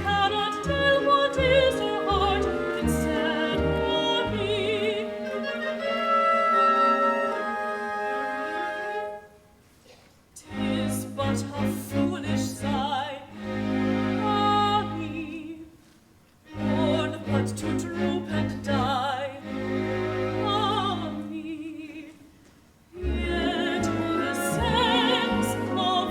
cannot tell what is her heart can set for me. 'Tis but a foolish sigh, ah me, born but to droop and die, ah me. Yet all the sense of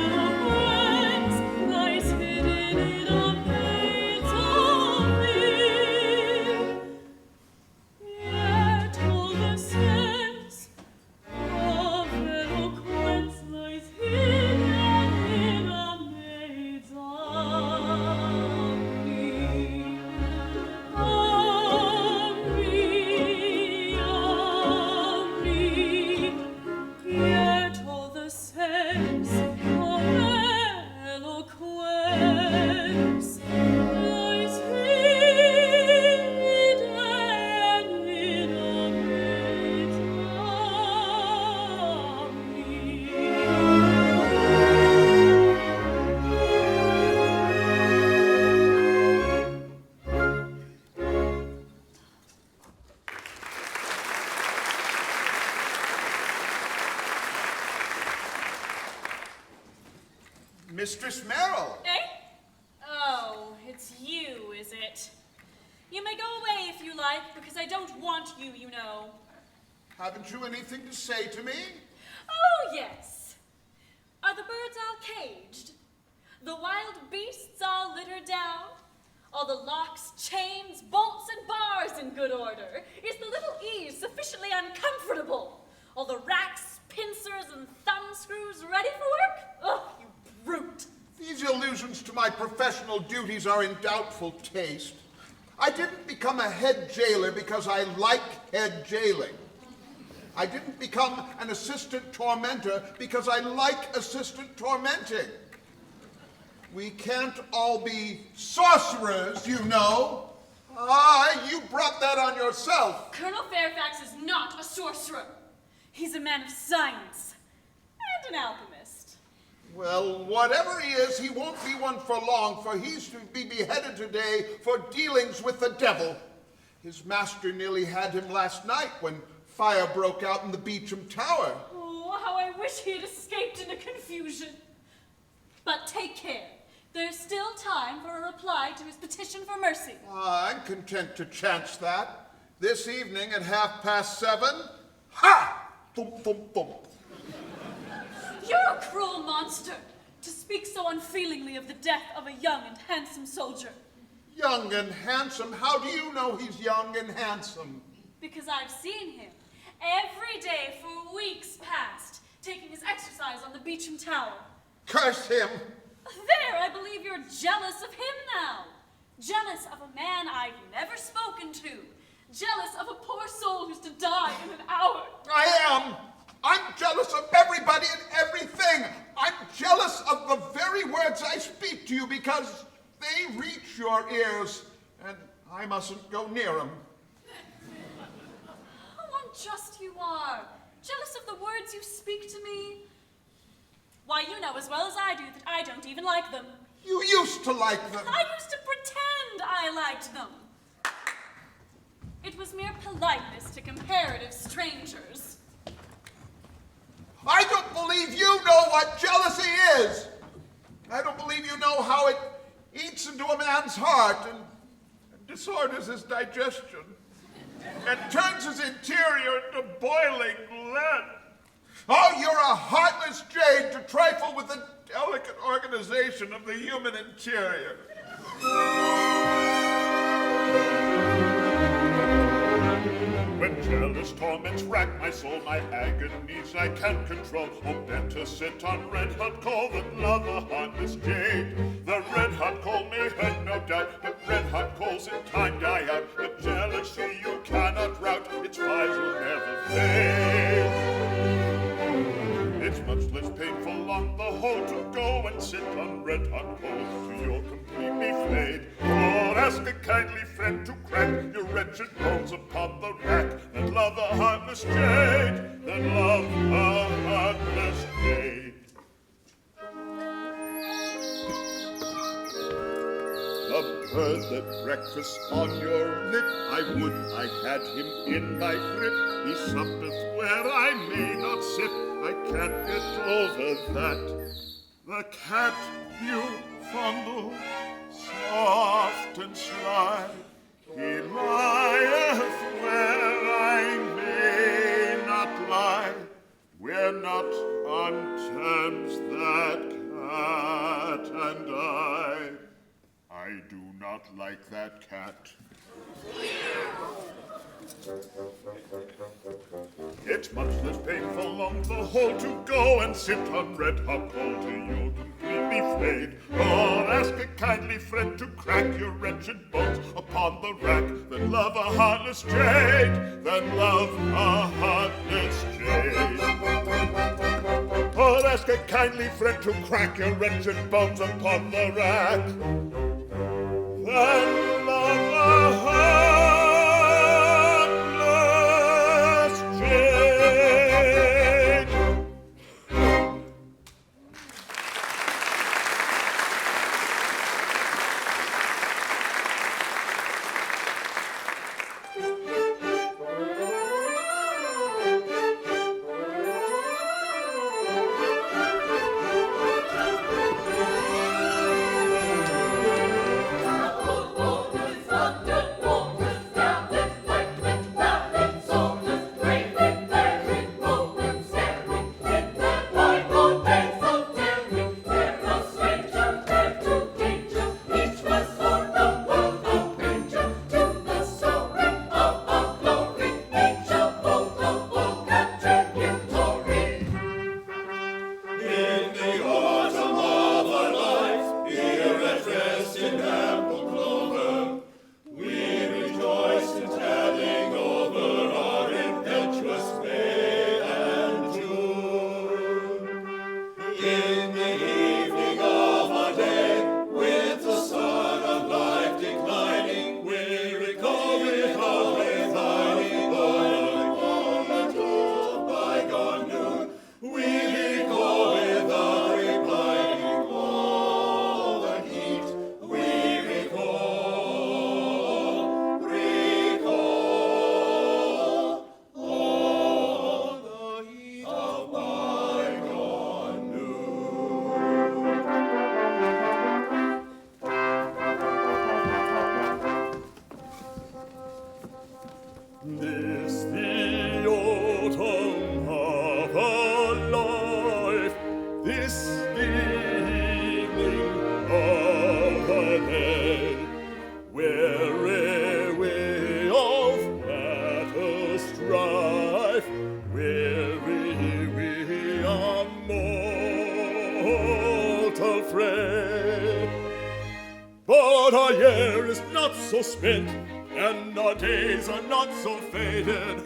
eloquence lies hidden in a maid's of me. Yet all the sense of eloquence lies hidden in a maid's of me. Of me, yet all the sense of eloquence lies hidden in a maid's of me. Mistress Merrill. Eh? Oh, it's you, is it? You may go away if you like, because I don't want you, you know. Haven't you anything to say to me? Oh, yes. Are the birds all caged? The wild beasts all littered down? All the locks, chains, bolts, and bars in good order? Is the little ease sufficiently uncomfortable? All the racks, pincers, and thumb screws ready for work? Ugh, you brute. These allusions to my professional duties are in doubtful taste. I didn't become a head jailer because I like head jailing. I didn't become an assistant tormentor because I like assistant tormenting. We can't all be sorcerers, you know. Ah, you brought that on yourself. Colonel Fairfax is not a sorcerer. He's a man of science and an alchemist. Well, whatever he is, he won't be one for long, for he's to be beheaded today for dealings with the devil. His master nearly had him last night when fire broke out in the Beauchamp Tower. Oh, how I wish he had escaped into confusion. But take care. There's still time for a reply to his petition for mercy. I'm content to chance that. This evening at 7:30. Ha! Thump, thump, thump. You're a cruel monster to speak so unfeelingly of the death of a young and handsome soldier. Young and handsome? How do you know he's young and handsome? Because I've seen him every day for weeks past, taking his exercise on the Beauchamp Tower. Curse him! There, I believe you're jealous of him now. Jealous of a man I've never spoken to. Jealous of a poor soul who's to die in an hour. I am! I'm jealous of everybody and everything. I'm jealous of the very words I speak to you because they reach your ears and I mustn't go near them. How unjust you are. Jealous of the words you speak to me. Why, you know as well as I do that I don't even like them. You used to like them. I used to pretend I liked them. It was mere politeness to comparative strangers. I don't believe you know what jealousy is. I don't believe you know how it eats into a man's heart and disorders his digestion and turns his interior into boiling lead. Oh, you're a heartless jade to trifle with the delicate organization of the human interior. When jealous torments rack my soul, my agonies I can't control. Oh, better sit on red-hot coal than love a heartless jade. The red-hot coal may hurt, no doubt, but red-hot coals in time die out. But jealousy you cannot rout, its fires will never fade. It's much less painful on the whole to go and sit on red-hot coals till you're completely flayed. Or ask a kindly friend to crack your wretched bones upon the rack, than love a heartless jade, than love a heartless jade. The bird that breakfasts on your lip, I would I had him in my grip. He suppeth where I may not sit, I can't get over that. The cat you fondle, soft and sly, he lieth where I may not lie. We're not on terms, that cat and I do not like that cat. It's much less painful on the whole to go and sit on red-hot coal till you completely flayed, or ask a kindly friend to crack your wretched bones upon the rack than love a heartless jade, Or ask a kindly friend to crack your wretched bones upon the rack than love a heartless jade. But our year is not so spent, and our days are not so faded,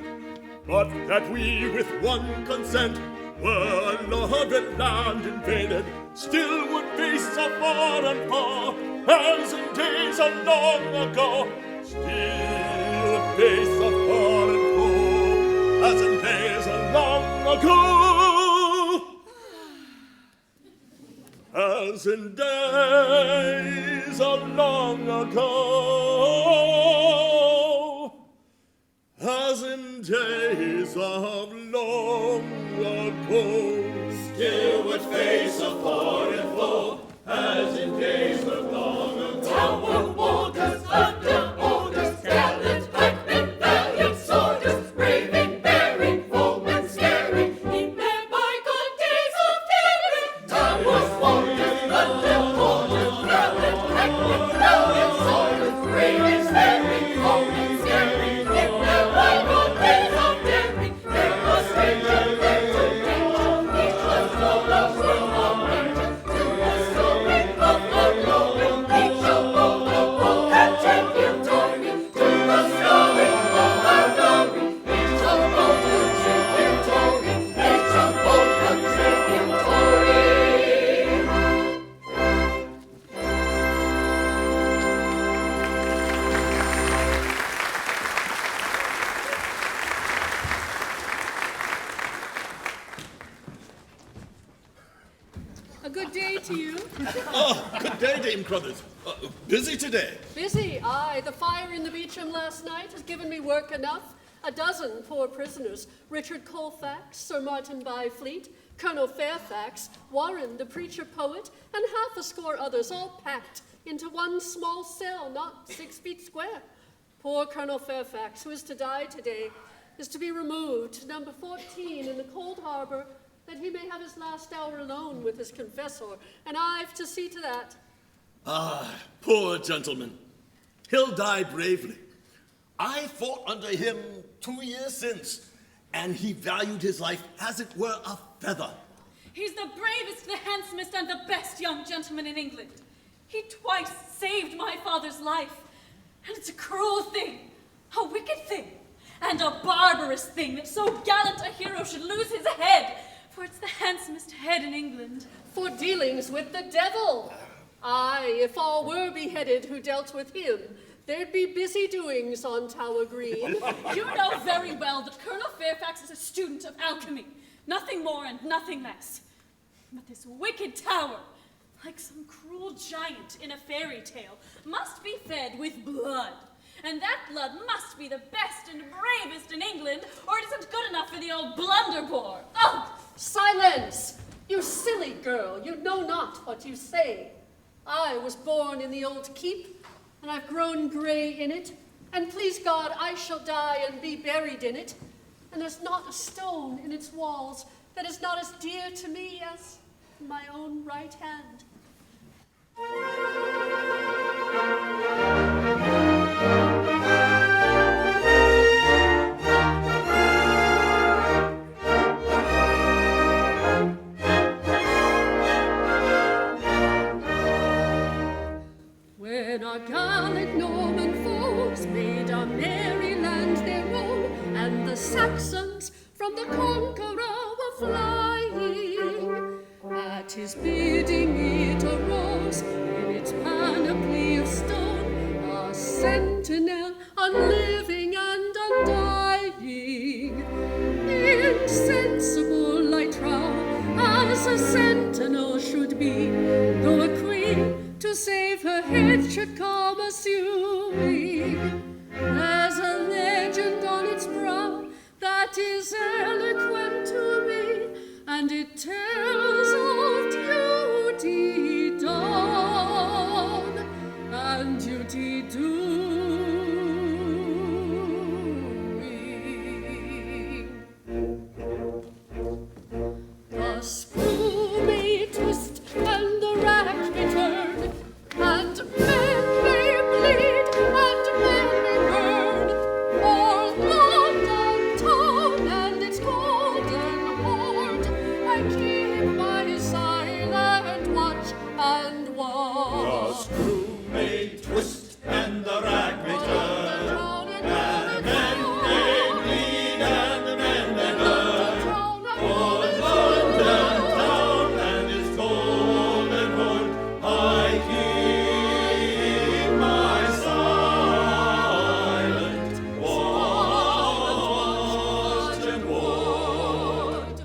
but that we with one consent were a loved land invaded, still would face afar and far, as in days of long ago. Still would face afar and far, as in days of long ago. As in days of long ago, as in days of long ago, still would face afar and foe, as in days of long ago. Tower walkers, thunder orders, gallant pikemen, valiant soldiers, braving, bearing, foemen scaring, in their bygone days of daring. Towers walkers, thunder orders, gallant pikemen, valiant soldiers, braving, bearing, foemen scaring, in their bygone days of daring. There was danger, there was danger, each was full of room of danger, to the story of the glory, each of bold of bold contributory, to the story of our glory, each of bold contributory, each of bold contributory. A good day to you. Oh, good day, Dame Crothers. Busy today? Busy, aye. The fire in the Beecham last night has given me work enough. 12 poor prisoners, Richard Colfax, Sir Martin Byfleet, Colonel Fairfax, Warren, the preacher poet, and 60 others, all packed into one small cell, not 6 feet square. Poor Colonel Fairfax, who is to die today, is to be removed to number 14 in the Cold Harbor, that he may have his last hour alone with his confessor, and I've to see to that. Ah, poor gentleman. He'll die bravely. I fought under him 2 years since, and he valued his life as it were a feather. He's the bravest, the handsomest, and the best young gentleman in England. He twice saved my father's life, and it's a cruel thing, a wicked thing, and a barbarous thing that so gallant a hero should lose his head, for it's the handsomest head in England. For dealings with the devil. Aye, if all were beheaded who dealt with him, there'd be busy doings on Tower Green. You know very well that Colonel Fairfax is a student of alchemy, nothing more and nothing less. But this wicked tower, like some cruel giant in a fairy tale, must be fed with blood. And that blood must be the best and bravest in England, or it isn't good enough for the old blunderbore. Oh! Silence! You silly girl, you know not what you say. I was born in the old keep, and I've grown gray in it, and please God, I shall die and be buried in it, and there's not a stone in its walls that is not as dear to me as my own right hand. When our gallant Norman foes made our merry land their own, and the Saxons from the conqueror were flying, at his bidding it arose in its panoply of stone, a sentinel unliving and undying, insensible I trow, as a sentinel should be, though a queen to save her head should come assuming. There's a legend on its brow that is eloquent to me, and it tells of duty done and duty doing. The screw may twist and the rack may turn, and men may bleed and men may burn, o'er London town and its golden hoard, I keep my silent watch and The ward. screw may twist and the rag may turn, and men may bleed and the men may burn, o'er London town and its golden hoard, I keep my silent watch and ward.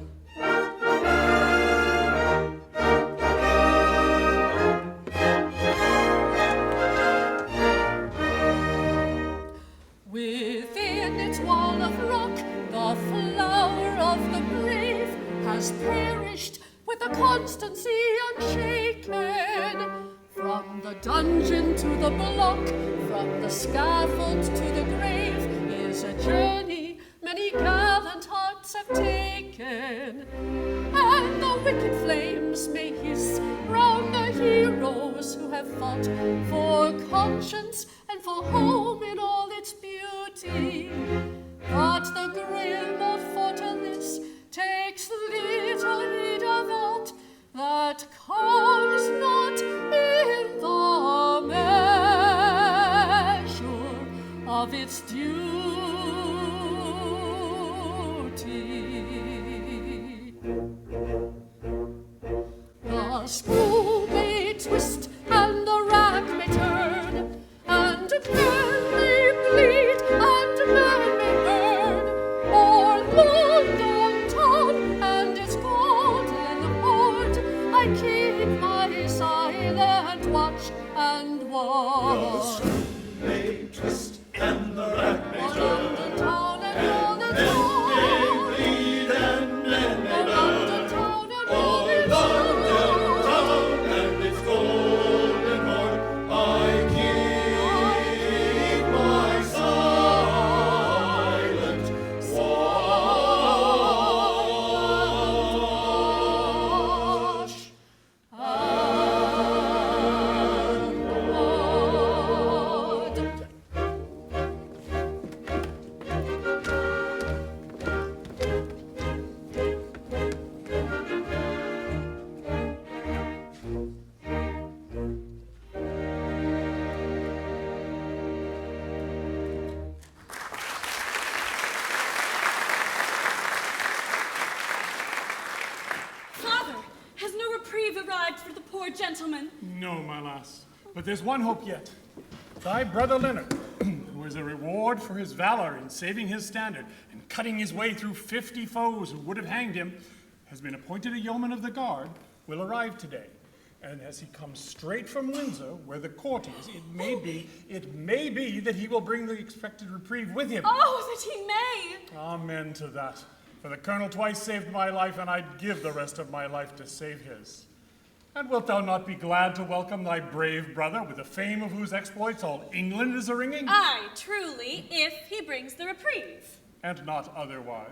Within its wall of rock, the flower of the brave has perished with a constancy unshaken. From the dungeon to the block, from the scaffold to the grave, is a journey many gallant hearts have taken. And the wicked flames may hiss round the heroes who have fought for conscience and for home in all its beauty. But the grim of fortalice takes little heed of aught that comes not in the measure of its duty. The screw may twist and the rack may turn, and men may bleed and men may burn, o'er London town and its golden hoard, I keep my silent watch and ward. may twist and the rack may turn. London town and London Men town. may bleed and men may London burn. town and Oh, London London town and its golden horn, I keep my silent watch. Father, has no reprieve arrived for the poor gentleman? No, my lass, but there's one hope yet. Thy brother Leonard, who is a reward for his valor in saving his standard and cutting his way through 50 foes who would have hanged him, has been appointed a yeoman of the guard, will arrive today. And as he comes straight from Windsor, where the court is, it may be that he will bring the expected reprieve with him. Oh, that he may! Amen to that. For the colonel twice saved my life, and I'd give the rest of my life to save his. And wilt thou not be glad to welcome thy brave brother, with the fame of whose exploits all England is a-ringing? Aye, truly, if he brings the reprieve. And not otherwise.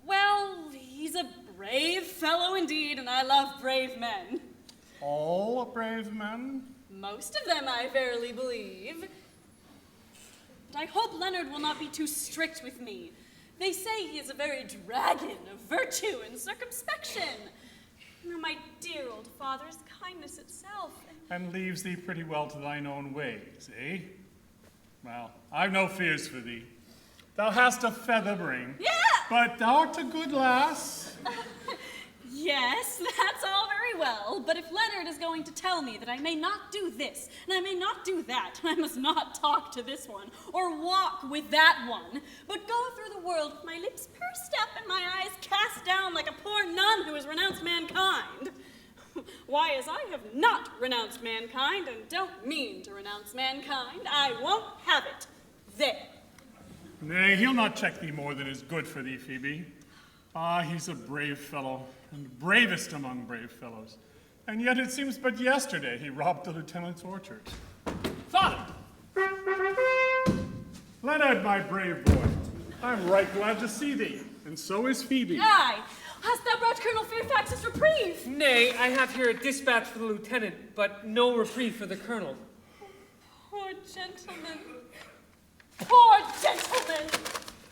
Well, he's a brave fellow indeed, and I love brave men. All brave men? Most of them, I verily believe. But I hope Leonard will not be too strict with me. They say he is a very dragon of virtue and circumspection. Now, my dear old father is kindness itself. And leaves thee pretty well to thine own ways, eh? Well, I've no fears for thee. Thou hast a feather bring. Yeah! But thou'rt a good lass. Yes, that's all very well, but if Leonard is going to tell me that I may not do this, and I may not do that, and I must not talk to this one, or walk with that one, but go through the world with my lips pursed up and my eyes cast down like a poor nun who has renounced mankind. Why, as I have not renounced mankind and don't mean to renounce mankind, I won't have it. There. Nay, he'll not check thee more than is good for thee, Phoebe. Ah, he's a brave fellow, and bravest among brave fellows. And yet it seems but yesterday he robbed the lieutenant's orchard. Father! Leonard, my brave boy, I'm right glad to see thee, and so is Phoebe. Aye, hast thou brought Colonel Fairfax's reprieve? Nay, I have here a dispatch for the lieutenant, but no reprieve for the colonel. Poor gentleman. Poor gentleman!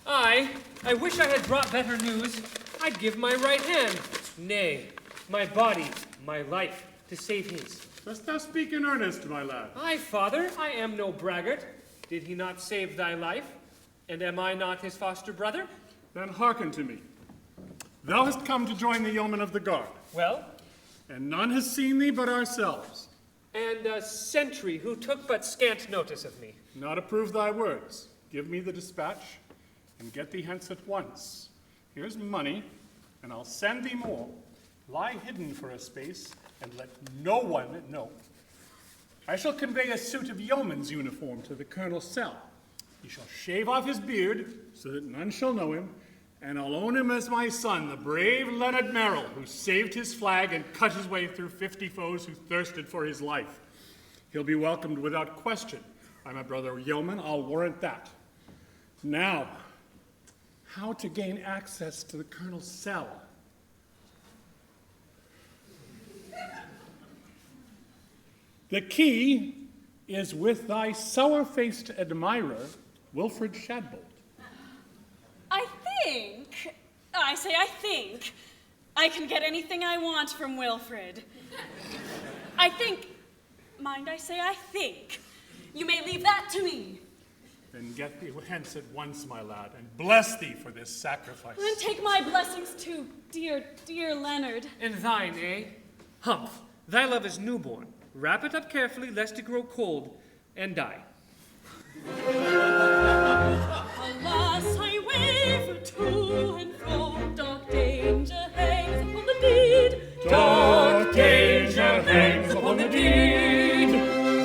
I wish I had brought better news. I'd give my right hand, nay, my body, my life, to save his. Dost thou speak in earnest, my lad? Aye, father, I am no braggart. Did he not save thy life? And am I not his foster brother? Then hearken to me. Thou hast come to join the yeomen of the guard, Well, and none has seen thee but ourselves. and a sentry who took but scant notice of me. Not approve thy words. Give me the dispatch, and get thee hence at once. Here's money, and I'll send thee more. Lie hidden for a space, and let no one know. I shall convey a suit of yeoman's uniform to the colonel's cell. He shall shave off his beard, so that none shall know him, and I'll own him as my son, the brave Leonard Merrill, who saved his flag and cut his way through 50 foes who thirsted for his life. He'll be welcomed without question. I'm a brother yeoman, I'll warrant that. Now, how to gain access to the colonel's cell? The key is with thy sour-faced admirer, Wilfred Shadbolt. I think I can get anything I want from Wilfred. Mind I say I think. You may leave that to me. Then get thee hence at once, my lad, and bless thee for this sacrifice. And take my blessings too, dear, dear Leonard. And thine, eh? Humph, thy love is newborn. Wrap it up carefully, lest it grow cold and die. Alas, I waver to and fro, dark danger hangs upon the deed. Dark danger hangs upon the deed.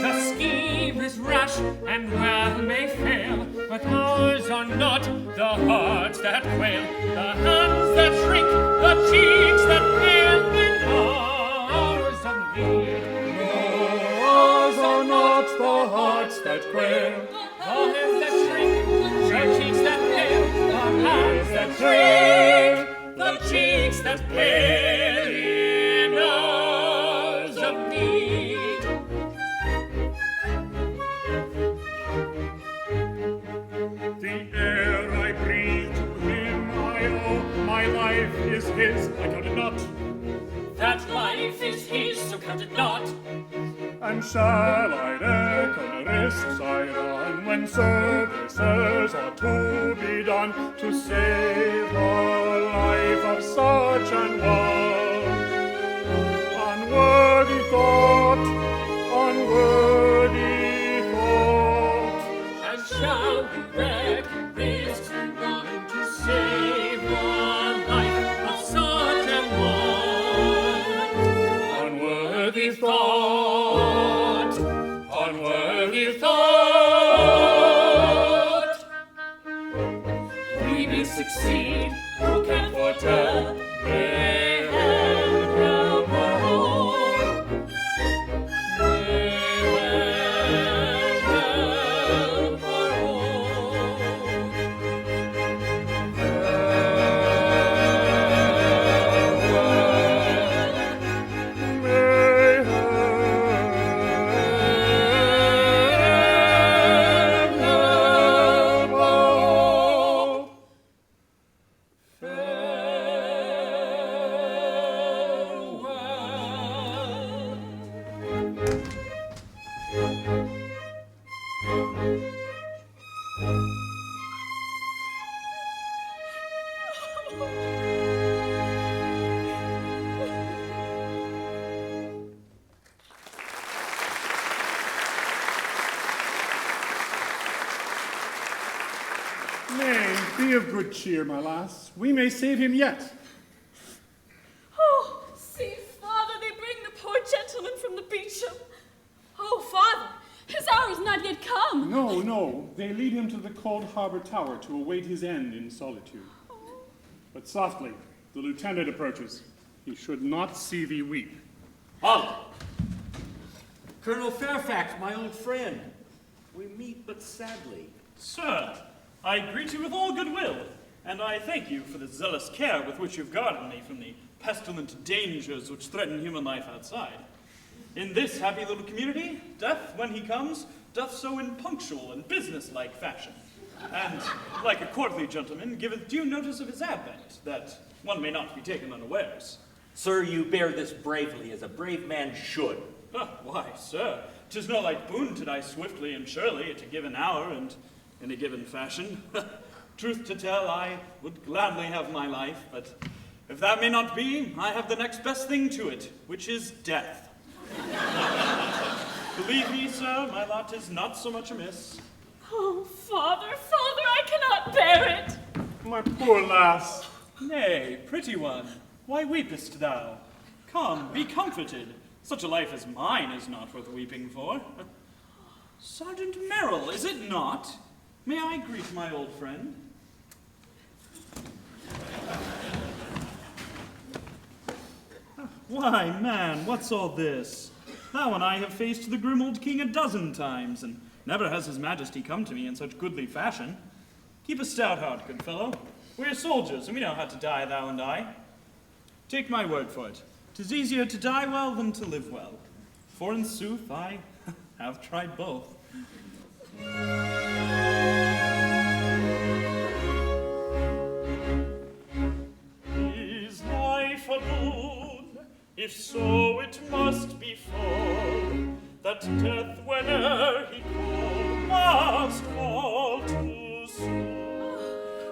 The scheme is rash and well may fail, but ours are not the hearts that quail, the hands that shrink, the cheeks that pale, and ours of need. Ours are not the hearts that quail, The hands that shrink, the cheeks that pale, the hands that shrink, the cheeks that pale in hours of need. the air I breathe to him I owe. My life is his, I count it not. That life is his, so count it not. And shall I reckon risks I run when services are to be done to save the life of such an one? Unworthy thought, unworthy thought. And shall we wreck risks we run to save the life of such an one? Unworthy thought, unworthy thought. We may succeed, who can foretell? May heaven help our all. May heaven help our Nay, be of good cheer, my lass. We may save him yet. Oh, see, Father, they bring the poor gentleman from the Beecham. Oh, Father, his hour is not yet come. No, no, they lead him to the cold harbor tower to await his end in solitude. But softly, the lieutenant approaches. He should not see thee weep. Halt! Colonel Fairfax, my old friend. We meet but sadly. Sir, I greet you with all goodwill, and I thank you for the zealous care with which you've guarded me from the pestilent dangers which threaten human life outside. In this happy little community, death, when he comes, doth so in punctual and business-like fashion, and, like a courtly gentleman, giveth due notice of his advent, that one may not be taken unawares. Sir, you bear this bravely, as a brave man should. Why, sir, 'tis no light boon to die swiftly and surely at a given hour and in a given fashion. Truth to tell, I would gladly have my life, but if that may not be, I have the next best thing to it, which is death. Believe me, sir, my lot is not so much amiss. Oh, Father, Father, I cannot bear it. My poor lass. Nay, pretty one, why weepest thou? Come, be comforted. Such a life as mine is not worth weeping for. Sergeant Merrill, is it not? May I greet my old friend? Why, man, what's all this? Thou and I have faced the grim old king a dozen times, and never has his majesty come to me in such goodly fashion. Keep a stout heart, good fellow. We're soldiers, and we know how to die, thou and I. Take my word for it. 'Tis easier to die well than to live well. For in sooth, I have tried both. Is life a boon? If so, it must befall, that death, whene'er he call, must call too soon.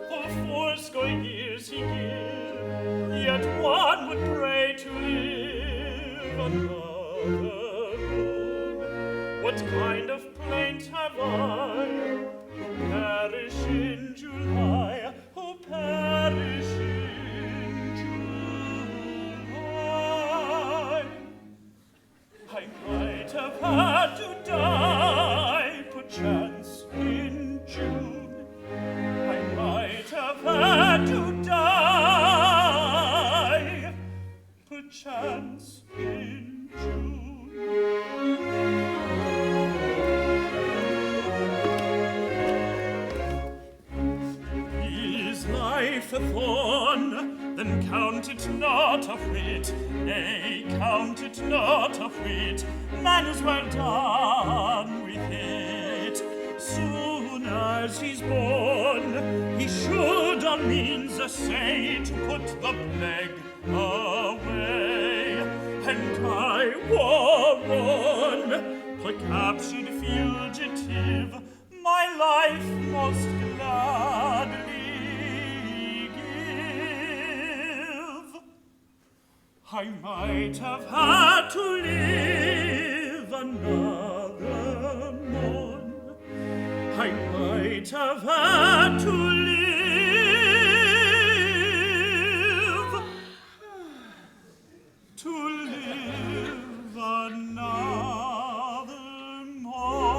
For fourscore years he give, yet one would pray to live another moon. What kind of plaint have I, who perish in July, who perish in July? I might have had to die life a thorn, then count it not a whit, nay, count it not a whit, man is well done with it. Soon as he's born, he should on means essay to put the plague away, and I warrant, the captured fugitive, my life most gladly give. I might have had to live another morn. I might have had to live another morn.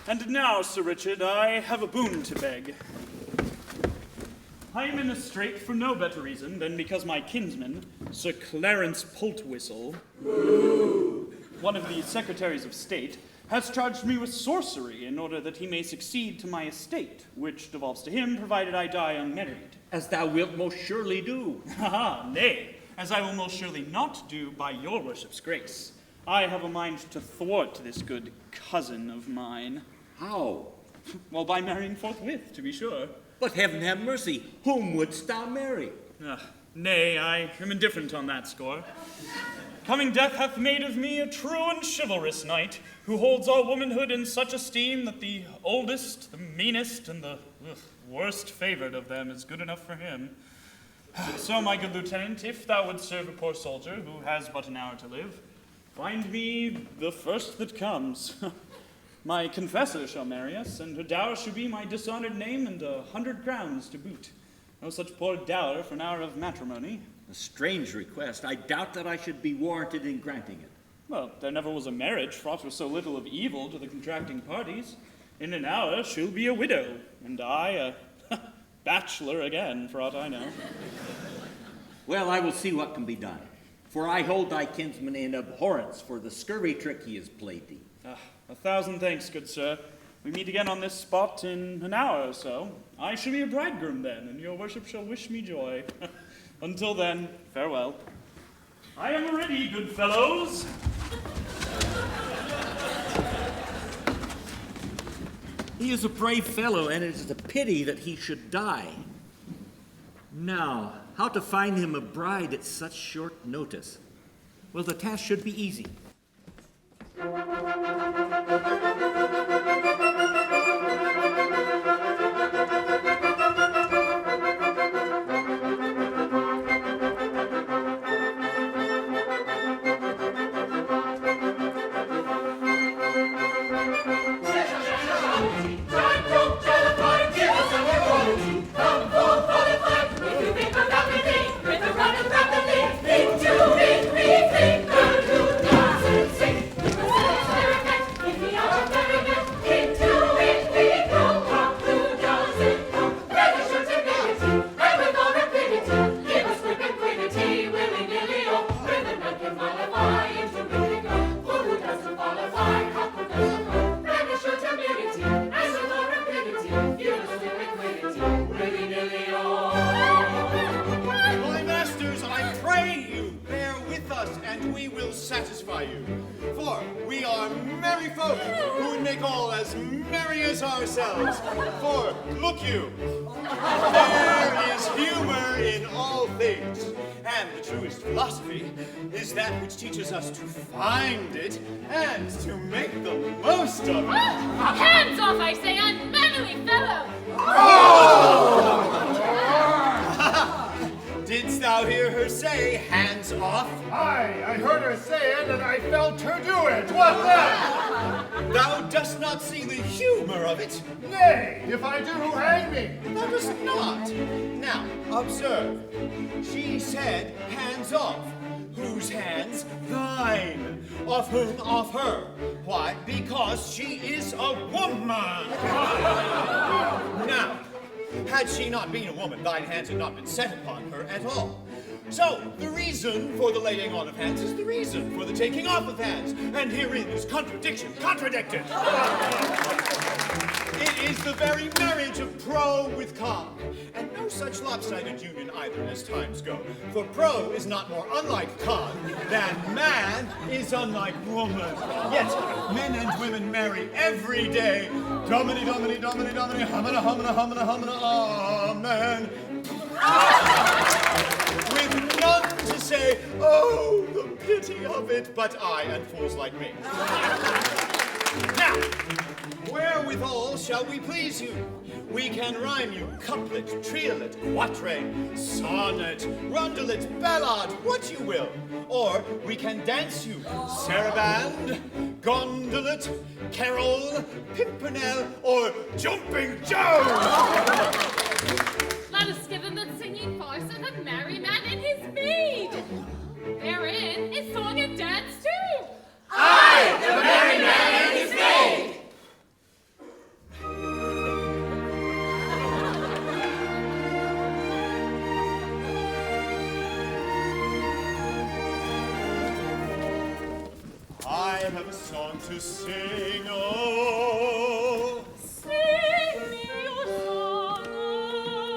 And now, Sir Richard, I have a boon to beg. I am in a strait for no better reason than because my kinsman, Sir Clarence Poltwhistle, one of the secretaries of state, has charged me with sorcery in order that he may succeed to my estate, which devolves to him provided I die unmarried. As thou wilt most surely do. Nay, as I will most surely not do by your worship's grace. I have a mind to thwart this good cousin of mine. How? Well, by marrying forthwith, to be sure. But heaven have mercy, whom wouldst thou marry? Nay, I am indifferent on that score. Coming death hath made of me a true and chivalrous knight, who holds all womanhood in such esteem that the oldest, the meanest, and the worst favored of them is good enough for him. So, my good lieutenant, if thou wouldst serve a poor soldier who has but an hour to live, find me the first that comes. My confessor shall marry us, and her dower shall be my dishonored name and 100 crowns to boot. No such poor dower for an hour of matrimony. A strange request. I doubt that I should be warranted in granting it. Well, there never was a marriage fraught with so little of evil to the contracting parties. In an hour she'll be a widow, and I a bachelor again, for aught I know. Well, I will see what can be done, for I hold thy kinsman in abhorrence for the scurvy trick he has played thee. 1,000 thanks, good sir. We meet again on this spot in an hour or so. I shall be a bridegroom then, and your worship shall wish me joy. Until then, farewell. I am ready, good fellows. He is a brave fellow, and it is a pity that he should die. Now, how to find him a bride at such short notice? Well, the task should be easy. For, look you, there is humor in all things, and the truest philosophy is that which teaches us to find it and to make the most of it. Hands off, I say, unmanly fellow! Didst thou hear her say, hands off? Aye, I heard her say it, and I felt her do it. What then? Thou dost not see the humor of it. Nay, if I do, hang me. Thou dost not. Now, observe. She said, hands off. Whose hands? Thine. Of whom? Of her. Why? Because she is a woman. Now, had she not been a woman, thine hands had not been set upon her at all. So, the reason for the laying on of hands is the reason for the taking off of hands. And herein is contradiction contradicted. It is the very marriage of pro with con, and no such lopsided union either as times go. For pro is not more unlike con than man is unlike woman. Yet men and women marry every day. Domini, domini, domini, domini, humana, humana, humana, humana, amen. With none to say, oh, the pity of it, but I and fools like me. Now, wherewithal shall we please you? We can rhyme you couplet, triolet, quatrain, sonnet, rondelet, ballad, what you will. Or we can dance you saraband, gondolet, carol, pimpernel, or jumping Joe. Let us give him the singing farce of the merry man and his maid. Therein is song and dance too. Aye, the merry man and his maid. I have a song to sing, oh. Sing me your song, oh.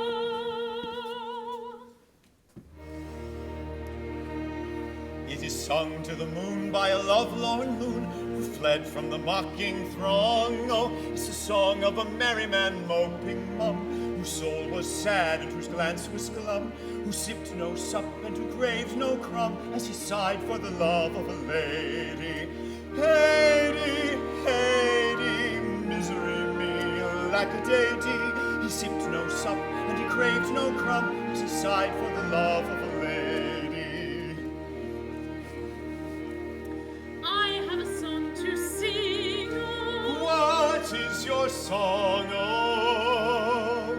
It is sung to the moon by a lovelorn moon who fled from the mocking throng. Oh, it's the song of a merry man moping mum, whose soul was sad and whose glance was glum, who sipped no sup and who craved no crumb, as he sighed for the love of a lady. Lady, lady, misery me, lack-a-day-dee. He sipped no sup and he craved no crumb, as he sighed for the love of a lady. I have a song to sing, oh. What is your song, oh?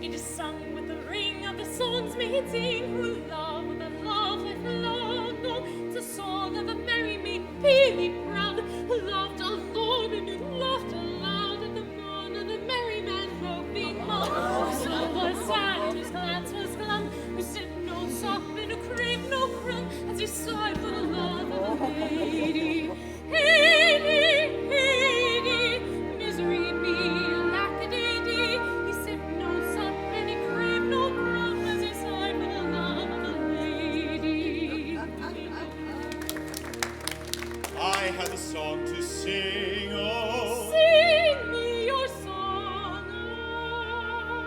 It is sung with the ring of the song's meeting, who love with a love with long, oh. It's a song of a merry maid, really proud, who loved alone and who laughed aloud at the moan of the merry man moping mum, whose soul was sad and whose glance was glum, who sipped no sup and who craved no crumb, as he sighed for the love of a lady. Lady, lady, misery me, lack-a-day-dee. He sipped no sup and he craved no crumb, as he sighed for the love of a lady. I have a song to sing, oh. Sing me your song, oh.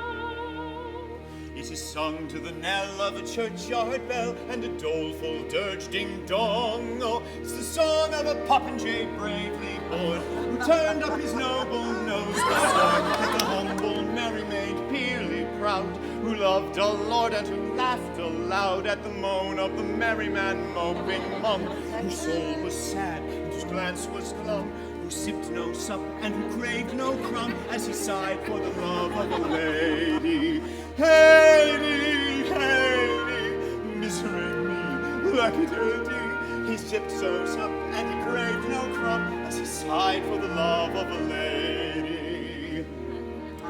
It is sung to the knell of a churchyard bell and a doleful dirge ding-dong, oh. It's the song of a popinjay bravely born, who turned up his noble nose with scorn at the humble merry maid peerly proud, who loved a lord and who laughed aloud at the moan of the merry man moping mum, whose soul was sad and whose glance was glum, who sipped no sup and who craved no crumb, as he sighed for the love of a lady. Lady, lady, misery me, lack-a-day-dee. He sipped so sup and he craved no crumb, as he sighed for the love of a lady. I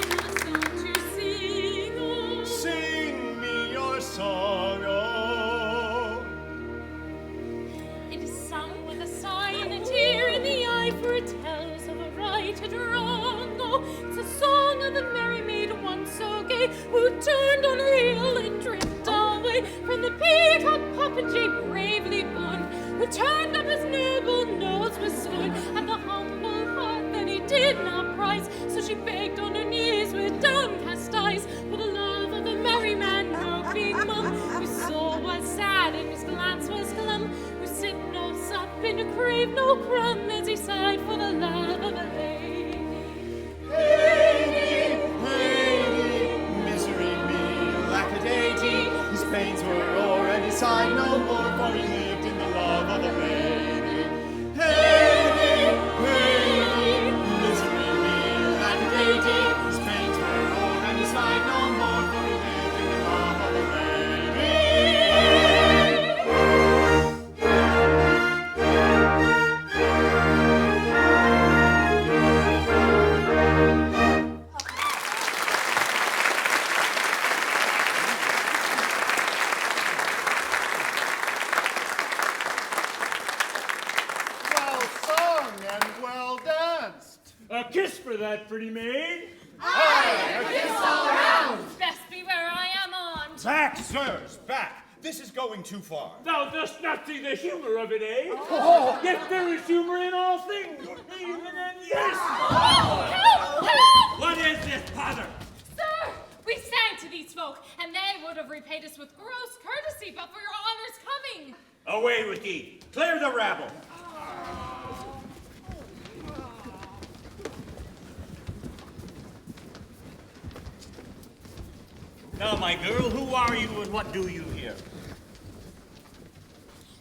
have a song to sing, oh. Sing me your song, oh. It is sung with a sigh and a tear in the eye, for it tells of a right and wrong, oh. It's a song of the merry maid once so gay, who turned on her heel and drift away from the peacock popinjay bravely born, who turned up his noble nose with scorn at the humble heart that he did not prize. So she begged on her knees with downcast eyes for the love of the merry man moping mum, whose soul was sad and whose glance was glum, who sipped no sup and who craved no crumb, as he sighed for the love of a lady. Lady, lady, misery me, lack-a-day-dee. His pains were o'er and he sighed no more, for he lived in the love of a lady. Lady, lady, misery me, lack-a-day-dee. His pains were o'er and he sighed no more, for he lived in the love of a lady. kiss for that pretty maid. Aye, a kiss all round. Best be where I am on. Back, sirs, back. This is going too far. Thou dost not see the humor of it, eh? Yet there is humor in all things, even in yes! Help! Help! What is this, father? Sir, we sang to these folk, and they would have repaid us with gross courtesy but for your honor's coming. Away with ye. Clear the rabble. Now, my girl, who are you and what do you here?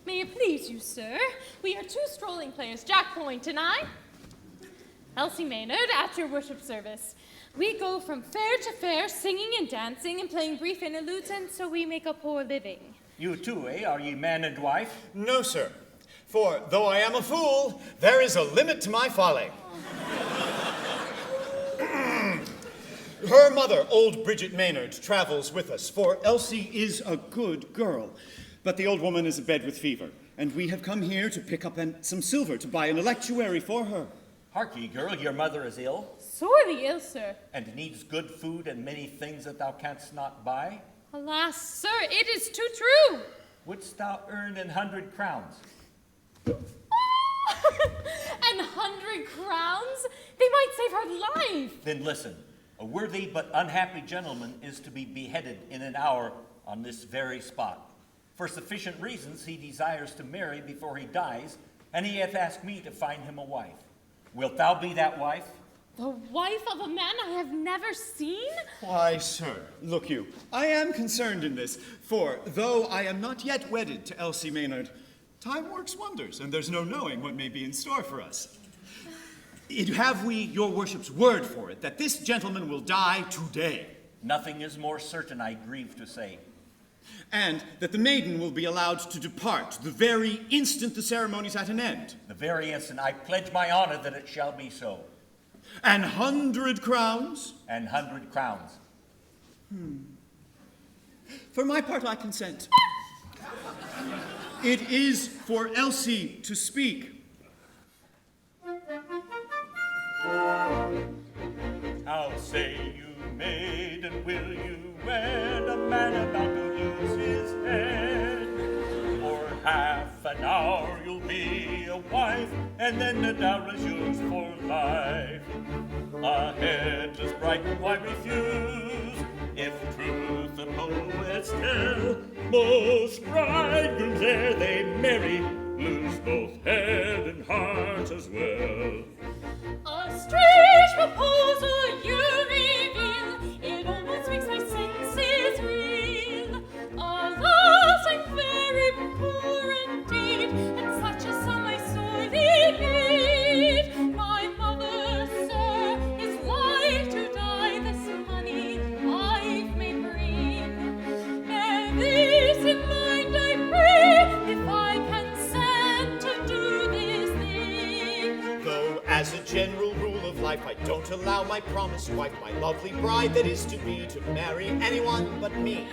May it please you, sir, we are two strolling players, Jack Point and I. Elsie Maynard, at your worship service. We go from fair to fair, singing and dancing and playing brief interludes, and so we make a poor living. You too, eh? Are ye man and wife? No, sir. For though I am a fool, there is a limit to my folly. Her mother, old Bridget Maynard, travels with us, for Elsie is a good girl. But the old woman is abed with fever, and we have come here to pick up some silver to buy an electuary for her. Hark ye, girl, your mother is ill, Sorely ill, sir. and needs good food and many things that thou canst not buy. Alas, sir, it is too true. Wouldst thou earn 100 crowns? And 100 crowns? They might save her life. Then listen, a worthy but unhappy gentleman is to be beheaded in an hour on this very spot. For sufficient reasons he desires to marry before he dies, and he hath asked me to find him a wife. Wilt thou be that wife? The wife of a man I have never seen? Why, sir, look you, I am concerned in this, for though I am not yet wedded to Elsie Maynard, time works wonders, and there's no knowing what may be in store for us. Have we your worship's word for it, that this gentleman will die today? Nothing is more certain, I grieve to say. And that the maiden will be allowed to depart the very instant the ceremony's at an end. The very instant I pledge my honor that it shall be so. 100 crowns? 100 crowns. For my part, I consent. It is for Elsie to speak. How say you, maiden, will you wed a man about to lose his head? For half an hour you'll be a wife, and then the dower is yours for life. A headless bright, why refuse? If truth the poets tell, most bridegrooms ere they marry lose both head and heart as well. A strange proposal you reveal, it almost makes my senses reel. Alas, I'm very poor indeed, and such a sum I sorely need. My mother, sir, is like to die, this money life may bring. Bear this in mind, I pray, if I consent to do this thing. Though as a general rule of life, I don't allow my promised wife, my lovely bride that is to be, to marry anyone but me.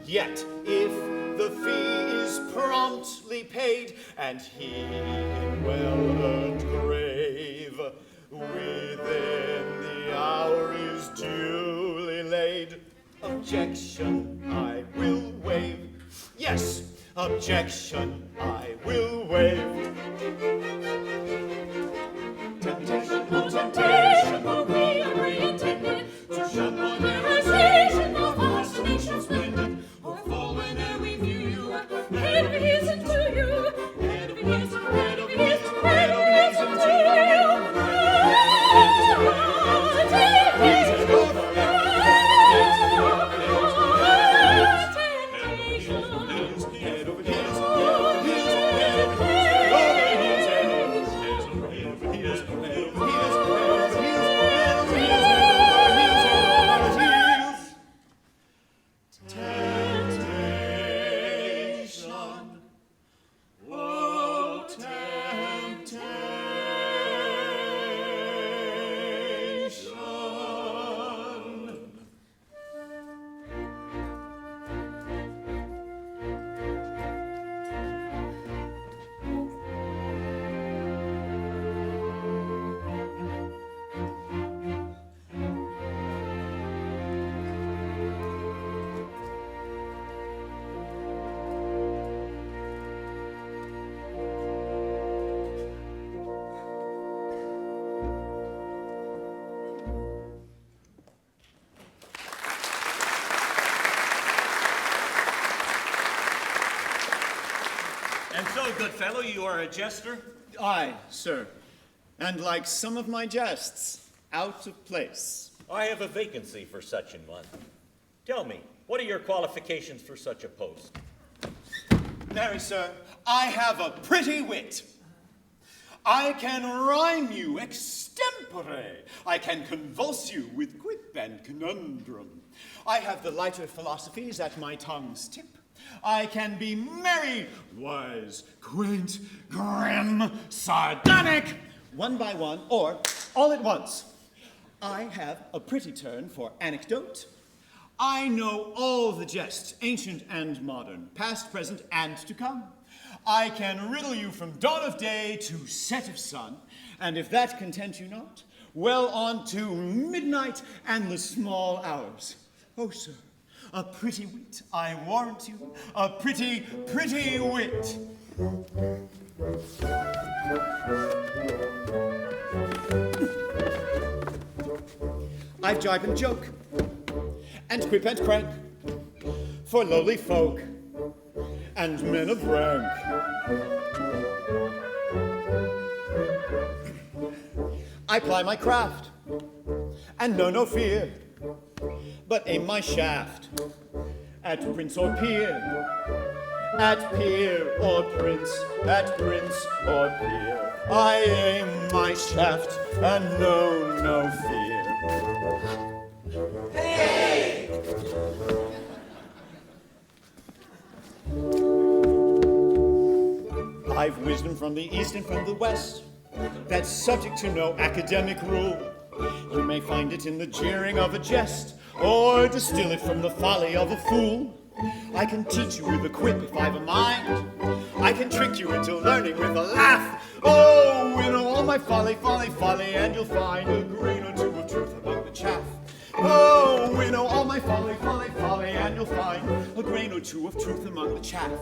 Yet, if the fee is promptly paid, and he in well-earned grave, within the hour is duly laid, objection I will waive. Yes, objection I will waive. Temptation, no temptation, no we agree intended, to shun one irritation, no fascination splendid, or fall whene'er we view you, head of his and to you, head of his and head of his, head of his and to you. And so, good fellow, you are a jester? Aye, sir. And like some of my jests, out of place. I have a vacancy for such an one. Tell me, what are your qualifications for such a post? Marry, sir, I have a pretty wit. I can rhyme you extempore. I can convulse you with quip and conundrum. I have the lighter philosophies at my tongue's tip. I can be merry, wise, quaint, grim, sardonic, one by one, or all at once. I have a pretty turn for anecdote. I know all the jests, ancient and modern, past, present, and to come. I can riddle you from dawn of day to set of sun, and if that content you not, well on to midnight and the small hours. Oh, sir, a pretty wit, I warrant you, a pretty, pretty wit. I've jibe and joke, and quip and crank, for lowly folk and men of rank. I ply my craft, and know no fear, but aim my shaft at prince or peer, at peer or prince, at prince or peer. I aim my shaft and know no fear. Hey! I've wisdom from the east and from the west, that's subject to no academic rule. You may find it in the jeering of a jest, or distill it from the folly of a fool. I can teach you with a quip if I've a mind. I can trick you into learning with a laugh. Oh, winnow all my folly, folly, folly, and you'll find a grain or two of truth among the chaff. Oh, winnow all my folly, folly, folly, and you'll find a grain or two of truth among the chaff.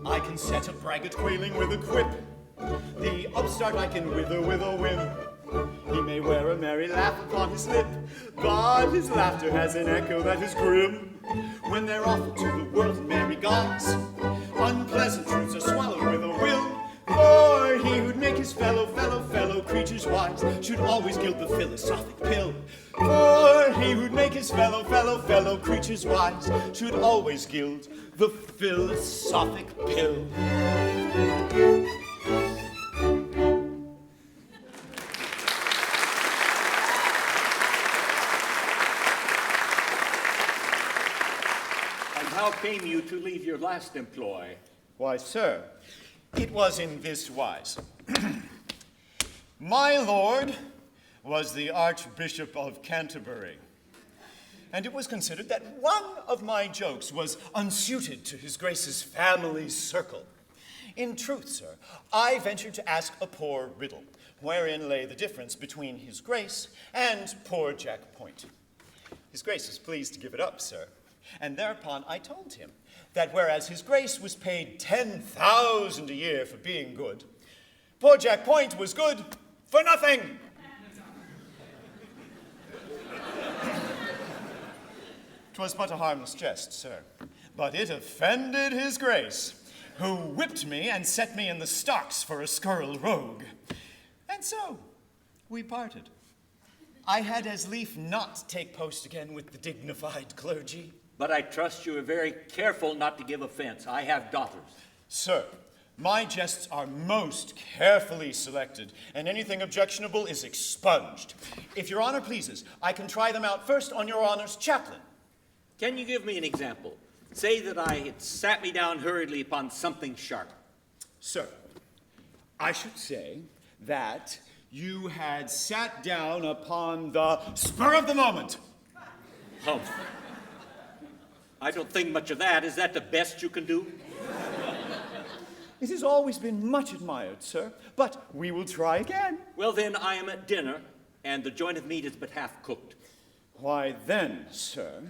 I can set a braggart quailing with a quip. The upstart I can wither with a whim. He may wear a merry laugh upon his lip, but his laughter has an echo that is grim. When they're offered to the world merry gods, unpleasant truths are swallowed with a will. For he who'd make his fellow creatures wise should always gild the philosophic pill. For he who'd make his fellow creatures wise should always gild the philosophic pill. How came you to leave your last employ? Why, sir, it was in this wise. My lord was the Archbishop of Canterbury, and it was considered that one of my jokes was unsuited to his grace's family circle. In truth, sir, I ventured to ask a poor riddle, wherein lay the difference between his grace and poor Jack Point. His grace was pleased to give it up, sir. And thereupon I told him that whereas his grace was paid 10,000 a year for being good, poor Jack Point was good for nothing. 'Twas but a harmless jest, sir, but it offended his grace, who whipped me and set me in the stocks for a scurril rogue. And so we parted. I had as lief not take post again with the dignified clergy. But I trust you are very careful not to give offense. I have daughters. Sir, my jests are most carefully selected, and anything objectionable is expunged. If your honor pleases, I can try them out first on your honor's chaplain. Can you give me an example? Say that I had sat me down hurriedly upon something sharp. Sir, I should say that you had sat down upon the spur of the moment. Humph. I don't think much of that. Is that the best you can do? It has always been much admired, sir, but we will try again. Well, then, I am at dinner, and the joint of meat is but half cooked. Why, then, sir,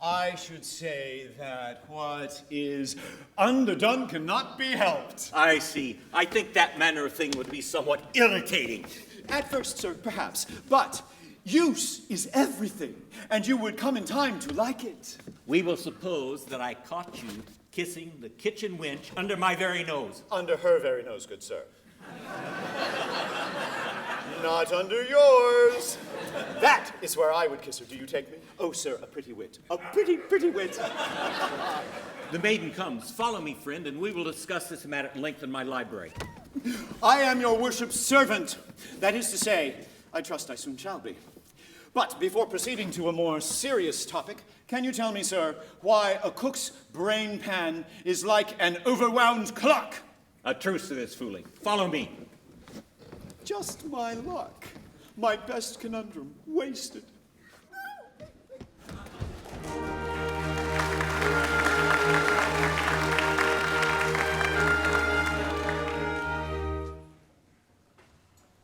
I should say that what is underdone cannot be helped. I see. I think that manner of thing would be somewhat irritating. At first, sir, perhaps, but Use is everything, and you would come in time to like it. We will suppose that I caught you kissing the kitchen wench under my very nose. Under her very nose, good sir. Not under yours. That is where I would kiss her. Do you take me? Oh, sir, a pretty wit. A pretty, pretty wit. The maiden comes. Follow me, friend, and we will discuss this matter at length in my library. I am your worship's servant. That is to say, I trust I soon shall be. But before proceeding to a more serious topic, can you tell me, sir, why a cook's brain pan is like an overwound clock? A truce to this fooling. Follow me. Just my luck. My best conundrum wasted.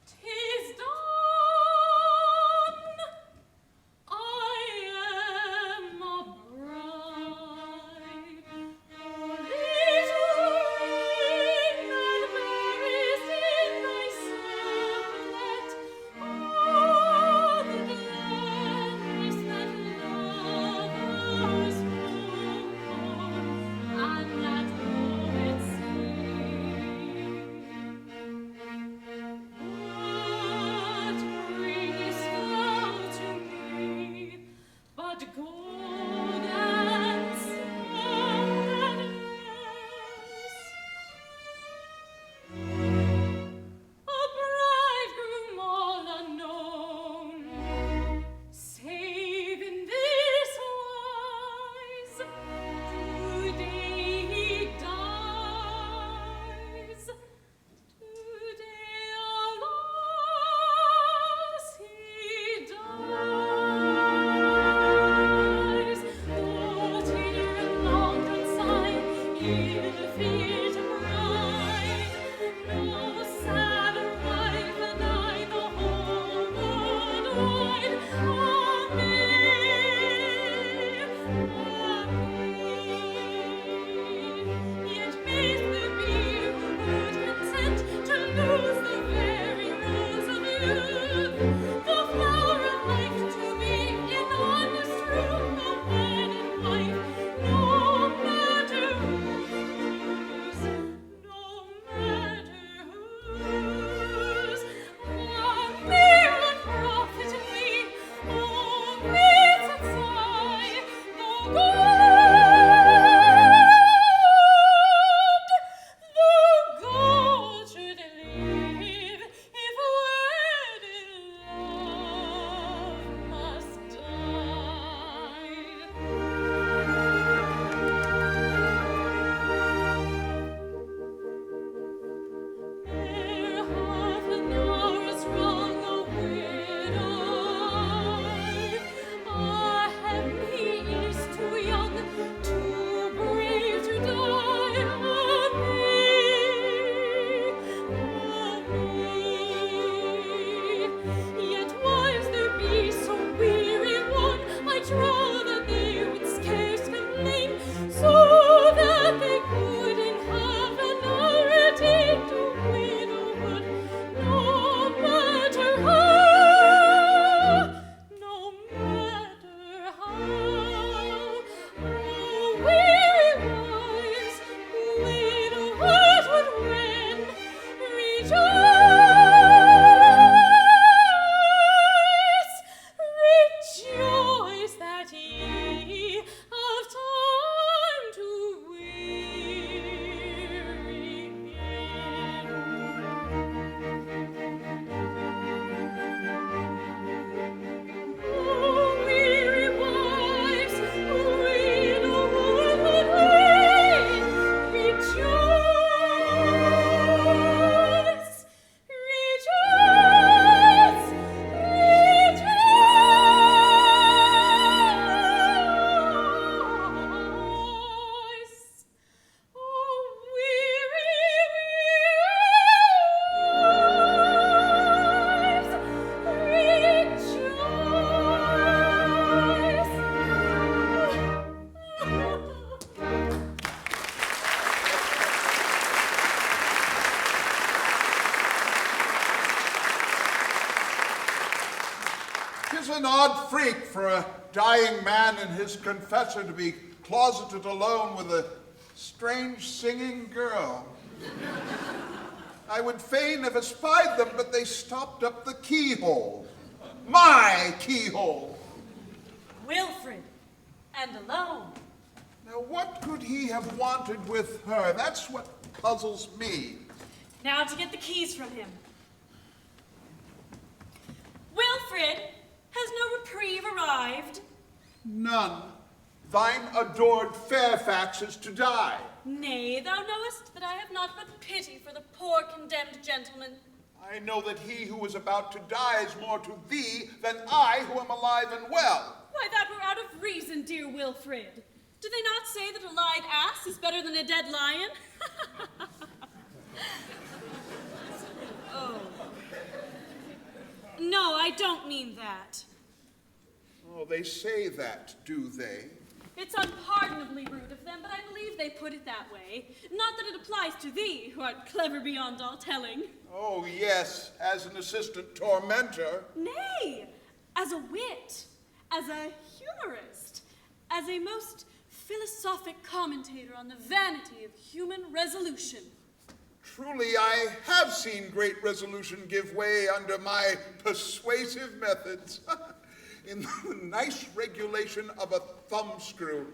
Tis done. I am a bride. Little ring that bearest in thy circlet all the gladness that love an odd freak for a dying man and his confessor to be closeted alone with a strange singing girl. I would fain have espied them, but they stopped up the keyhole. My keyhole. Wilfred, and alone. Now, what could he have wanted with her? That's what puzzles me. Now to get the keys from him. Wilfred, has no reprieve arrived? None. Thine adored Fairfax is to die. Nay, thou knowest that I have not but pity for the poor condemned gentleman. I know that he who is about to die is more to thee than I who am alive and well. Why, that were out of reason, dear Wilfred. Do they not say that a live ass is better than a dead lion? Oh. No, I don't mean that. Oh, they say that, do they? It's unpardonably rude of them, but I believe they put it that way. Not that it applies to thee, who art clever beyond all telling. Oh, yes, as an assistant tormentor. Nay, as a wit, as a humorist, as a most philosophic commentator on the vanity of human resolution. Truly, I have seen great resolution give way under my persuasive methods. In the nice regulation of a thumbscrew,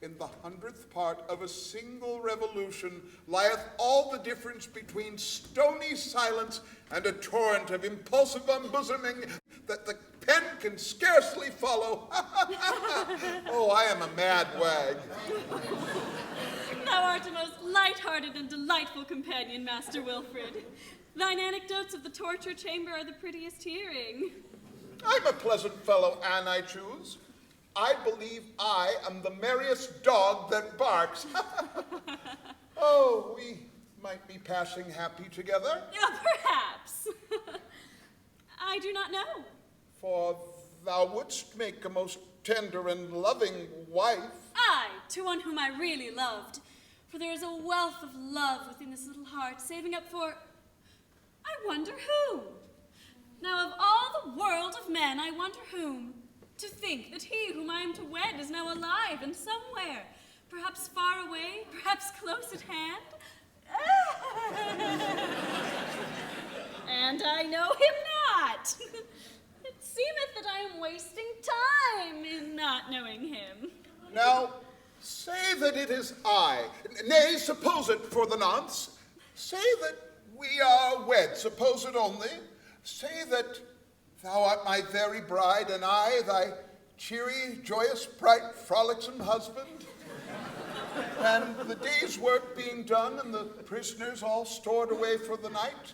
in the 100th part of a single revolution, lieth all the difference between stony silence and a torrent of impulsive unbosoming that the pen can scarcely follow. Oh, I am a mad wag. Thou art a most light-hearted and delightful companion, Master Wilfred. Thine anecdotes of the torture chamber are the prettiest hearing. I'm a pleasant fellow, Anne, I choose. I believe I am the merriest dog that barks. Oh, we might be passing happy together. Perhaps. I do not know. For thou wouldst make a most tender and loving wife. Aye, to one whom I really loved. For there is a wealth of love within this little heart, saving up for, I wonder who. Now, of all the world of men, I wonder whom. To think that he whom I am to wed is now alive and somewhere, perhaps far away, perhaps close at hand. And I know him not. It seemeth that I am wasting time in not knowing him. Now, say that it is I. Nay, suppose it for the nonce. Say that we are wed, suppose it only. Say that thou art my very bride, and I thy cheery, joyous, bright, frolicsome husband. And the day's work being done, and the prisoners all stored away for the night,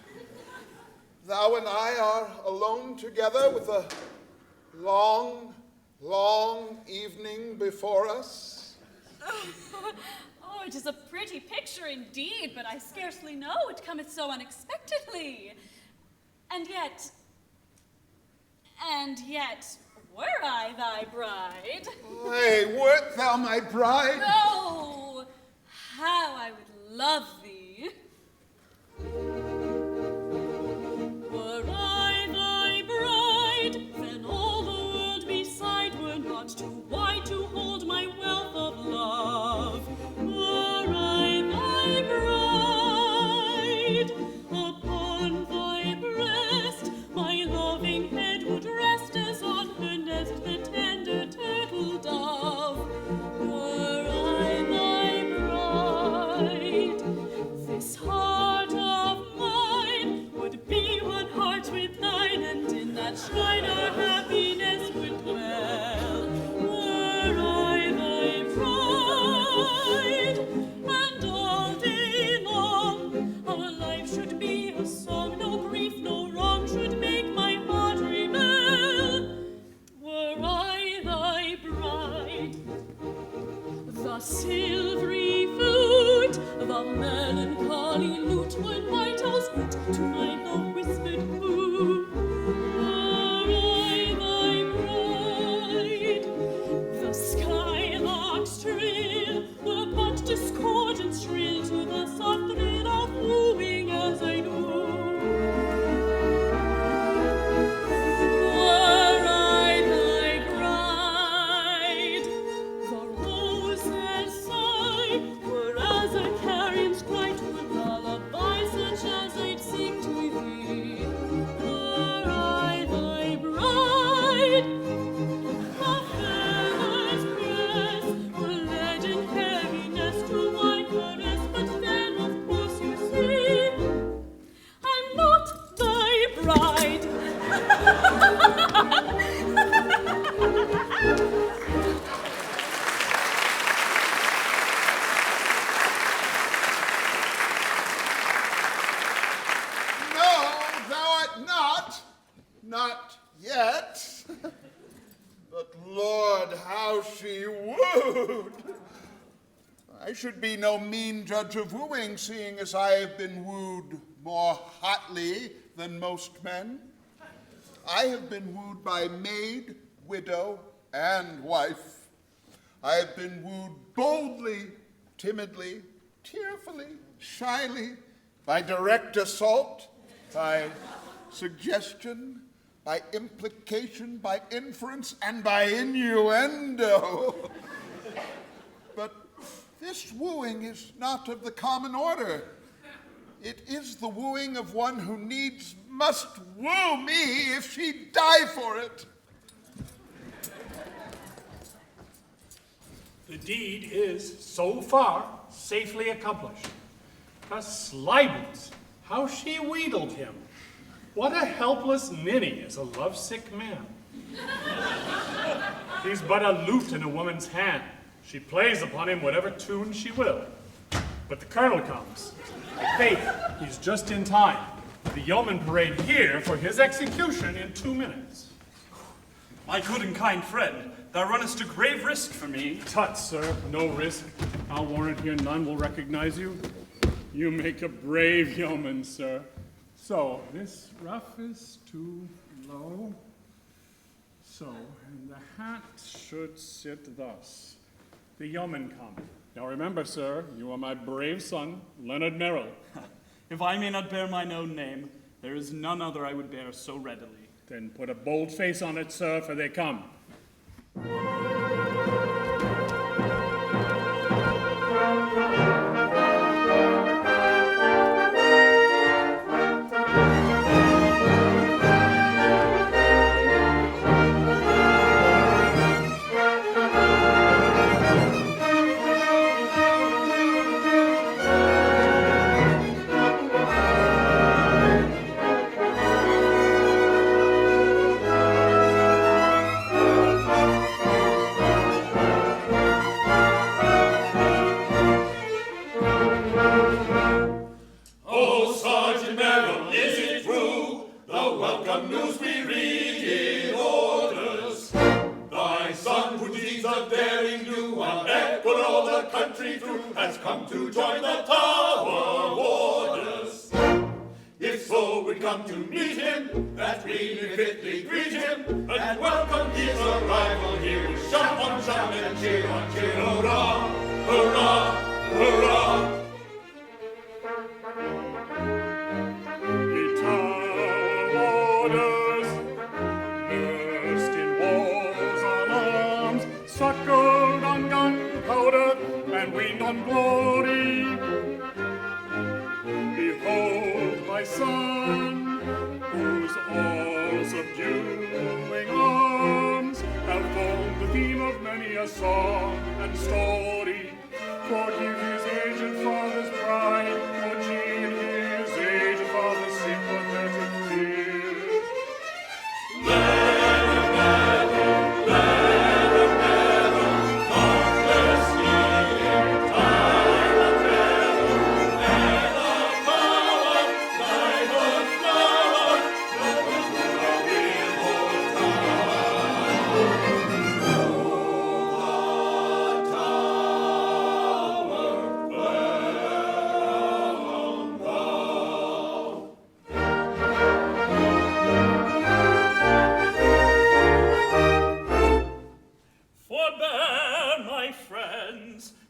thou and I are alone together with a long, long evening before us. Oh, it is a pretty picture indeed, but I scarcely know it cometh so unexpectedly. And yet, were I thy bride? Hey, wert thou my bride? Oh, how I would love thee. Were I thy bride, then all the world beside were not too wide to hold my wealth of love. Were I thy bride, upon thy breast my loving head would rest as on her nest the tender turtle dove. Were I thy bride, this heart of mine would be one heart with thine, and in that shrine our happiness would dwell. Were I thy bride, and all day long our life should be a song, no grief, no wrong should make my heart rebel. Were I thy bride, the silvery flute, the melancholy lute would vitals root to my low whispered coo. Were I thy bride, the skylark's trill were but discordant shrill to the soft thrill of wooing as I do. Were I thy I should be no mean judge of wooing, seeing as I have been wooed more hotly than most men. I have been wooed by maid, widow, and wife. I have been wooed boldly, timidly, tearfully, shyly, by direct assault, by suggestion, by implication, by inference, and by innuendo. But this wooing is not of the common order. It is the wooing of one who needs must woo me if she die for it. The deed is, so far, safely accomplished. A Slyboots, how she wheedled him. What a helpless ninny is a lovesick man. He's but a lute in a woman's hand. She plays upon him whatever tune she will. But the colonel comes. Faith, he's just in time. The yeomen parade here for his execution in 2 minutes. My good and kind friend, thou runnest a grave risk for me. Tut, sir, no risk. I'll warrant here none will recognize you. You make a brave yeoman, sir. So, this ruff is too low. So, and the hat should sit thus. The yeomen come. Now remember, sir, you are my brave son, Leonard Merrill. If I may not bear mine own name, there is none other I would bear so readily. Then put a bold face on it, sir, for they come. Has come to join the Tower Warders. If so, we come to meet him, that we may fitly greet him, and welcome his arrival here with shout on shout and cheer on cheer. Hurrah, hurrah, hurrah! Ye Tower Warders, nursed in walls alarms, suckled on gunpowder, and weaned on glory. Behold my son, whose all-subduing arms have formed the theme of many a song and story. Forgive his aged father's pride, for cheer his aged father's sympathetic fear.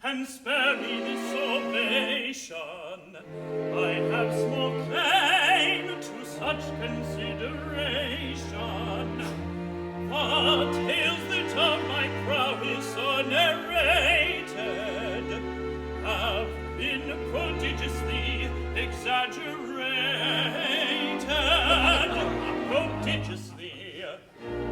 And spare me this ovation. I have small claim to such consideration. The tales that of my prowess are narrated have been prodigiously exaggerated. Prodigiously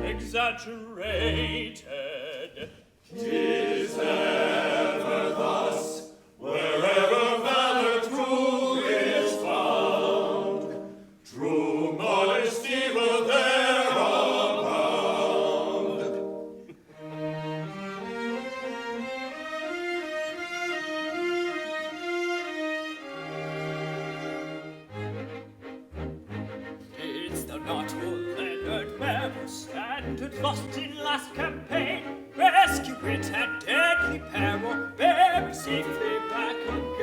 exaggerated. 'Tis ever thus, wherever valor true is found, true modesty will there abound. Didst thou not, O Leonard Merrill, stand lost in last campaign, rescue it at deadly peril, bear safely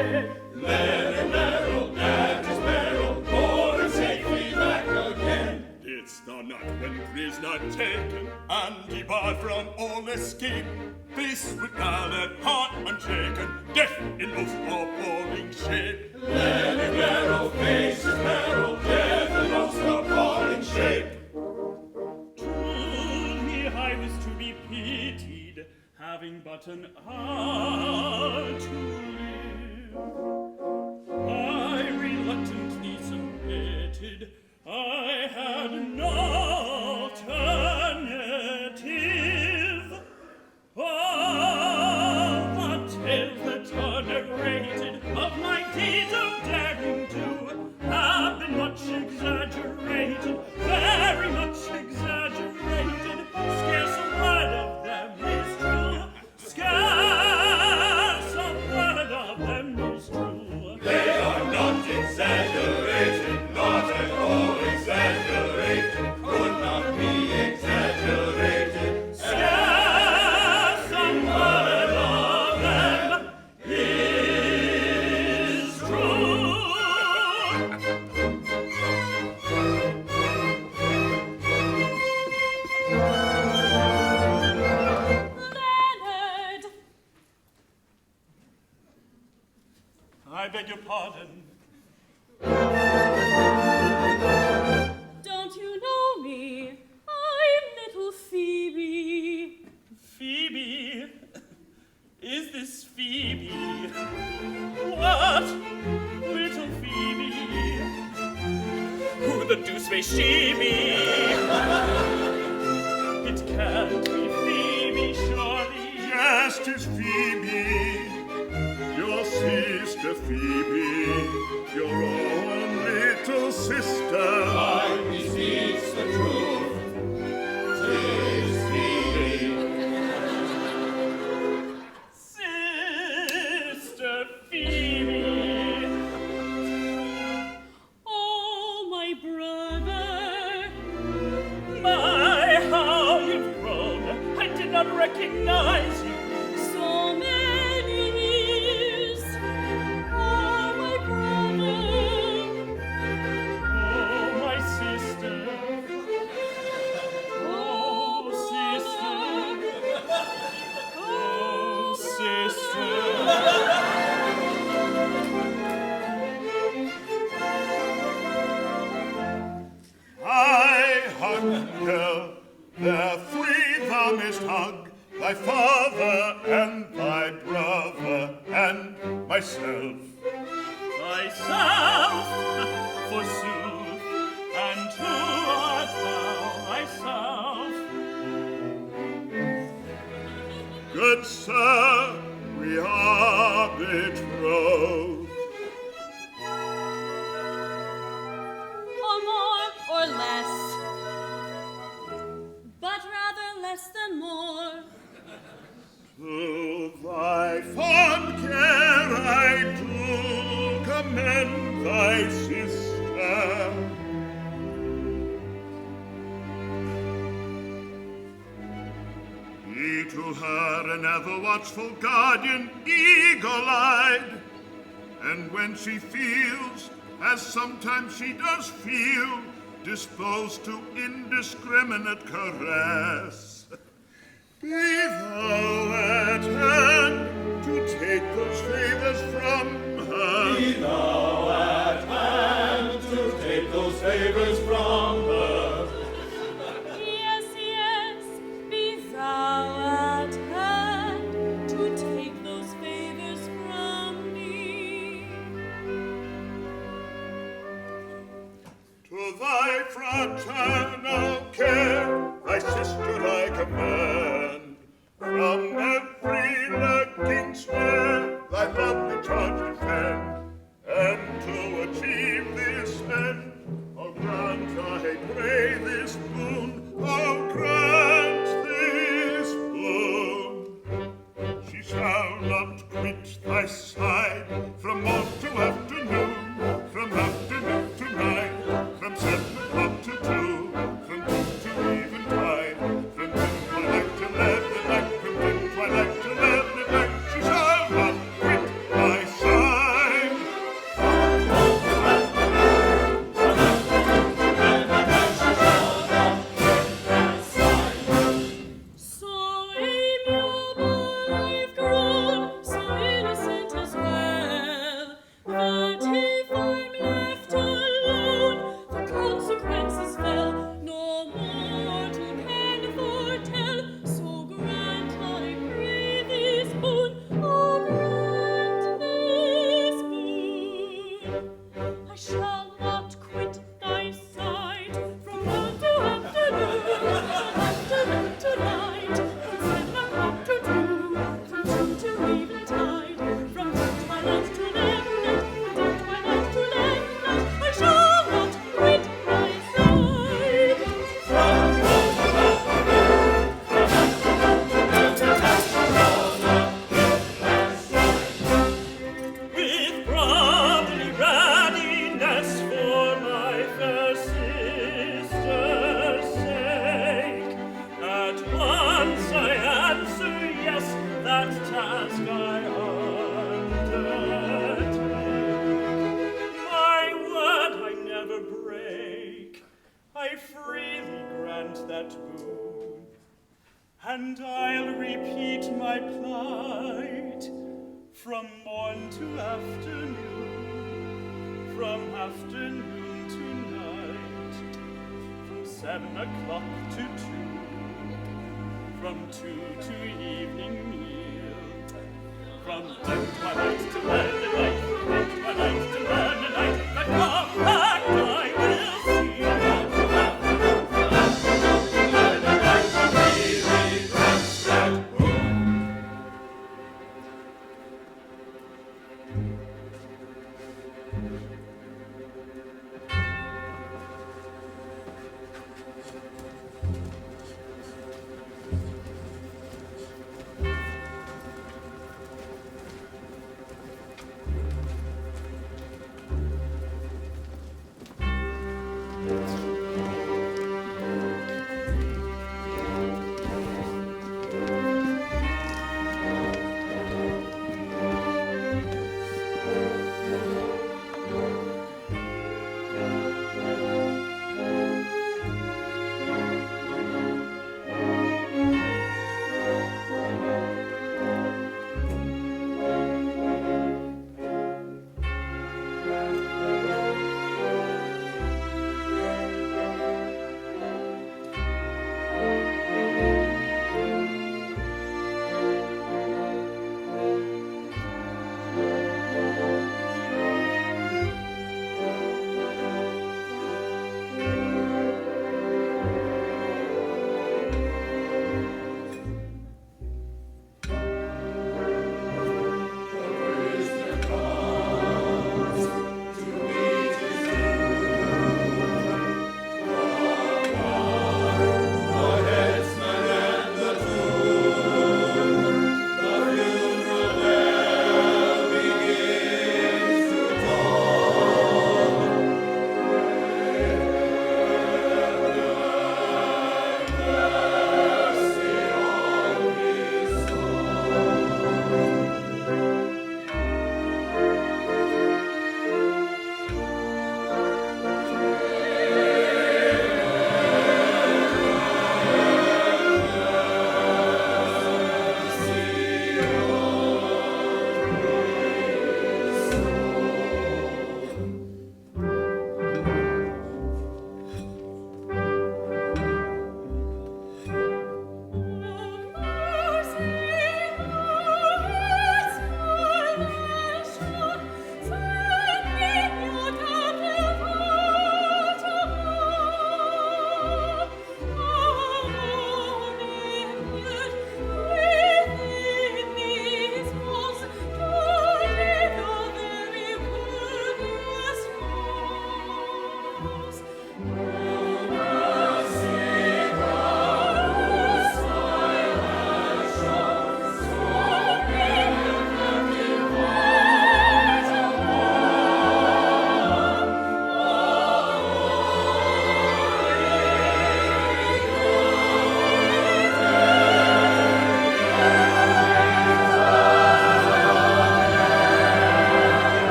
again. Leonard Merrill and his barrel bore him safely back again. Didst thou not, when prisoner taken, and debarred from all escape, face with gallant heart unshaken, death in most appalling shape? Leonard Merrill faced his peril, death in most appalling shape. Truly I was to be pitied, having but an hour to live. I reluctantly submitted, I had no alternative. All the tales that are narrated of my deeds of daring do have been much exaggerated, very much exaggerated. Scarce a word of them is true. Scarce a word of them is true. They are not exaggerated, not at all exaggerated, could not be exaggerated. Scarce a word of them is true. Leonard! I beg your pardon. Don't you know me? I'm little Phoebe. Phoebe? Is this Phoebe? What? Little Phoebe? Who the deuce may she be? It can't be Phoebe, surely. Yes, 'tis Phoebe, your sister Phoebe, your own little sister. I beseech the truth, 'tis Phoebe. Sister Phoebe. Oh, my brother. My, how you've grown. I did not recognize you. So many years. Oh, my brother. Oh, my sister. Oh, sister. Oh, sister. I hunger, there three thou mayst hug, thy father and thy brother and myself. Thyself, forsooth, and who art thou thyself? Good sir, we are betrothed. Or more or less. But rather less than more. To thy fond care I do commend thy sister. Be to her an ever-watchful guardian, eagle-eyed, and when she feels, as sometimes she does feel, disposed to indiscriminate caress, be thou at hand to take those favors from her. Be thou at hand to take those favors from her. Yes, yes, be thou at hand to take those favors from me. To thy fraternal care, thy sister I command, from every lurking snare, thy lovely charge defend, and to achieve this end, oh grant, I pray, this boon, oh grant this boon. She shall not quit thy side from morn to afternoon, from afternoon to night, from 7 o'clock to 2, from 2 to eventide, from dim twilight to midnight, from dim twilight to midnight. She shall not quit thy side. and I'll repeat my plight from morn to afternoon, from afternoon to night, from 7 o'clock to 2, from 2 to evening meal, from twilight to midnight, from twilight to midnight, the compact I will see.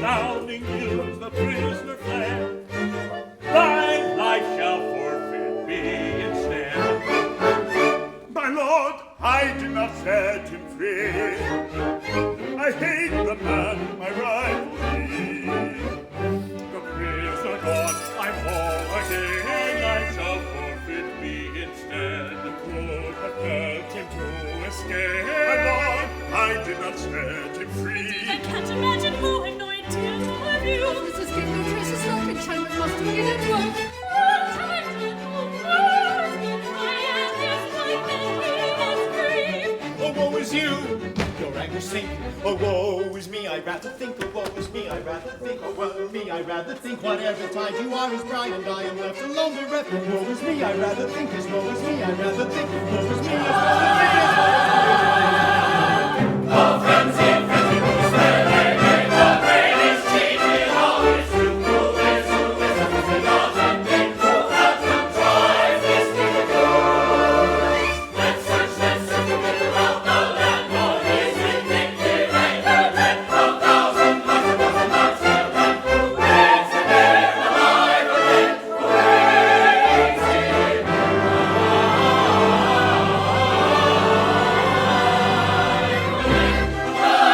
sounding guilds the prisoner fled. Thy life shall forfeit be instead. My lord, I did not set him free. I hate the man, my rival he. The prisoner gone, I'm home again. I shall forfeit me instead. Could have helped him to escape. My lord, I did not set him free. I can't imagine who anointed you. Mrs. Gilbert traces no enchantment must be in work. Oh, woe is you, your anger sink. Oh, woe is me, I'd rather think. Oh, woe is me, I'd rather think. Oh, woe is me, I'd rather think. Whatever tide you are his bride, and I am left alone bereft. Woe is me, I'd rather think. As woe is me, I'd rather think. Woe is me, I'd rather think. Oh, frenzy, frenzy, who's there? The greatest cheat in all is who is forgotten thing. Who has contrived this thing to do? Let's search the middle of the land. For his vindictive anger, let 1,000 marks and marks still run. Who brings him there alive again? Who brings him alive again?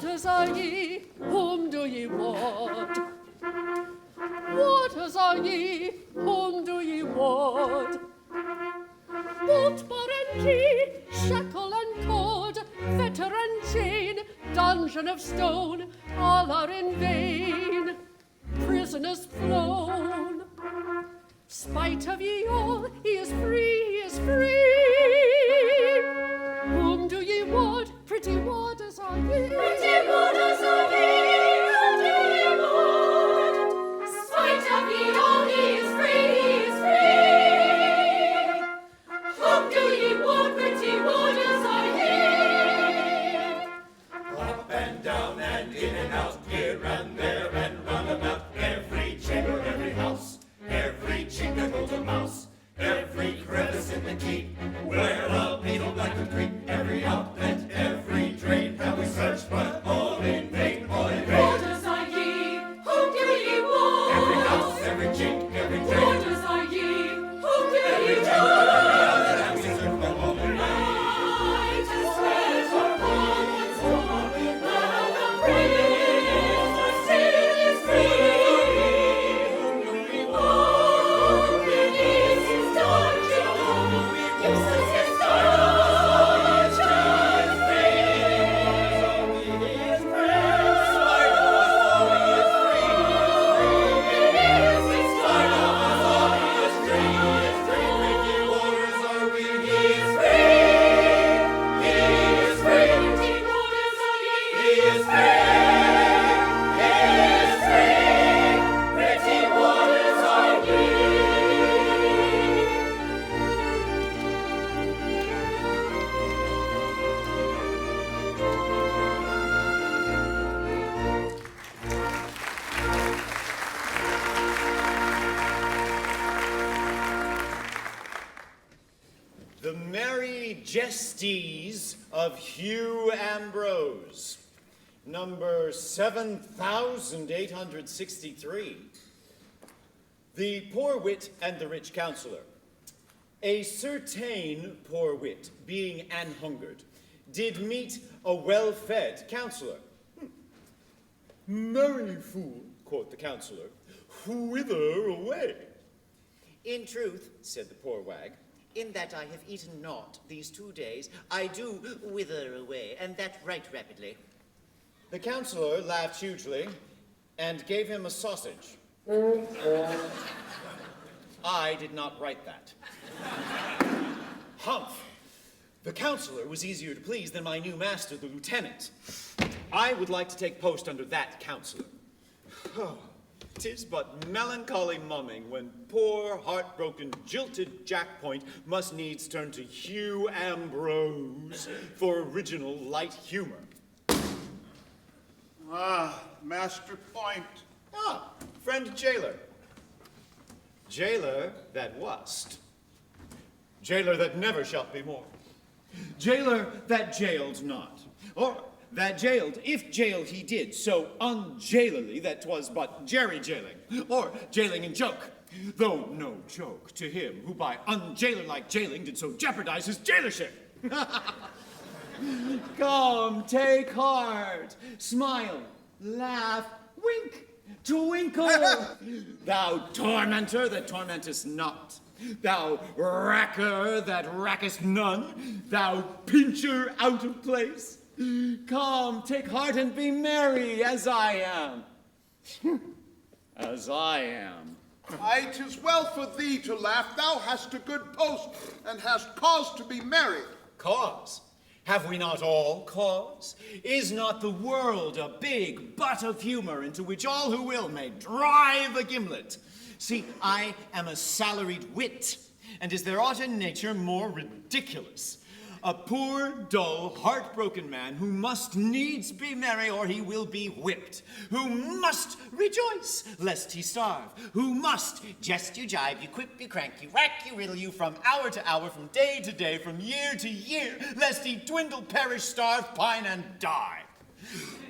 Waters are ye, whom do ye ward? Waters are ye, whom do ye ward? Bolt, bar, and key, shackle and cord, fetter and chain, dungeon of stone, all are in vain. Prisoners flown. Spite of ye all, he is free, he is free. Whom do ye ward? Pretty warders are ye. Pretty warders are ye, whom do ye ward? Spite of ye all, he is free, he is free. Whom do ye ward? Pretty warders are ye. Up and down and in and out, here and there and round about, every chamber, every house, every chink that holds a mouse, every crevice in the keep, where a beetle black could creep, every outlet, every drain, have we searched, but all in vain, all in vain. Warders are ye, whom do ye ward? Every house, every chink, every drain, Warders are ye, whom do every ye chamber, ward? every outlet, have we searched, but all in vain. Light as red upon its door, now the prisoner still is free. Oh, beneath his dungeon door, useless his torture is free. Beneath his The Merry Jestes of Hugh Ambrose, number 7863. The Poor Wit and the Rich Counselor. A certain poor wit, being an-hungered, did meet a well-fed counselor. Merry fool, quoth the counselor, whither away? In truth, said the poor wag, in that I have eaten naught these 2 days, I do wither away, and that right rapidly. The counselor laughed hugely and gave him a sausage. I did not write that. Humph! The counselor was easier to please than my new master, the lieutenant. I would like to take post under that counselor. 'Tis but melancholy mumming when poor, heartbroken, jilted Jack Point must needs turn to Hugh Ambrose for original light humor. Ah, Master Point. Ah, friend jailer. Jailer that wast. Jailer that never shalt be more. Jailer that jailed not. Or that jailed, if jailed he did, so unjailily that 'twas but jerry-jailing, or jailing in joke, though no joke to him who by unjailer-like jailing did so jeopardize his jailership. Come, take heart, smile, laugh, wink, twinkle, thou tormentor that tormentest not, thou racker that rackest none, thou pincher out of place. Come, take heart and be merry as I am. As I am. Aye, 'tis well for thee to laugh. Thou hast a good post, and hast cause to be merry. Cause? Have we not all cause? Is not the world a big butt of humor into which all who will may drive a gimlet? See, I am a salaried wit, and is there aught in nature more ridiculous? A poor, dull, heartbroken man who must needs be merry or he will be whipped, who must rejoice lest he starve, who must jest you, jibe you, quip you, crank you, whack you, riddle you from hour to hour, from day to day, from year to year, lest he dwindle, perish, starve, pine, and die.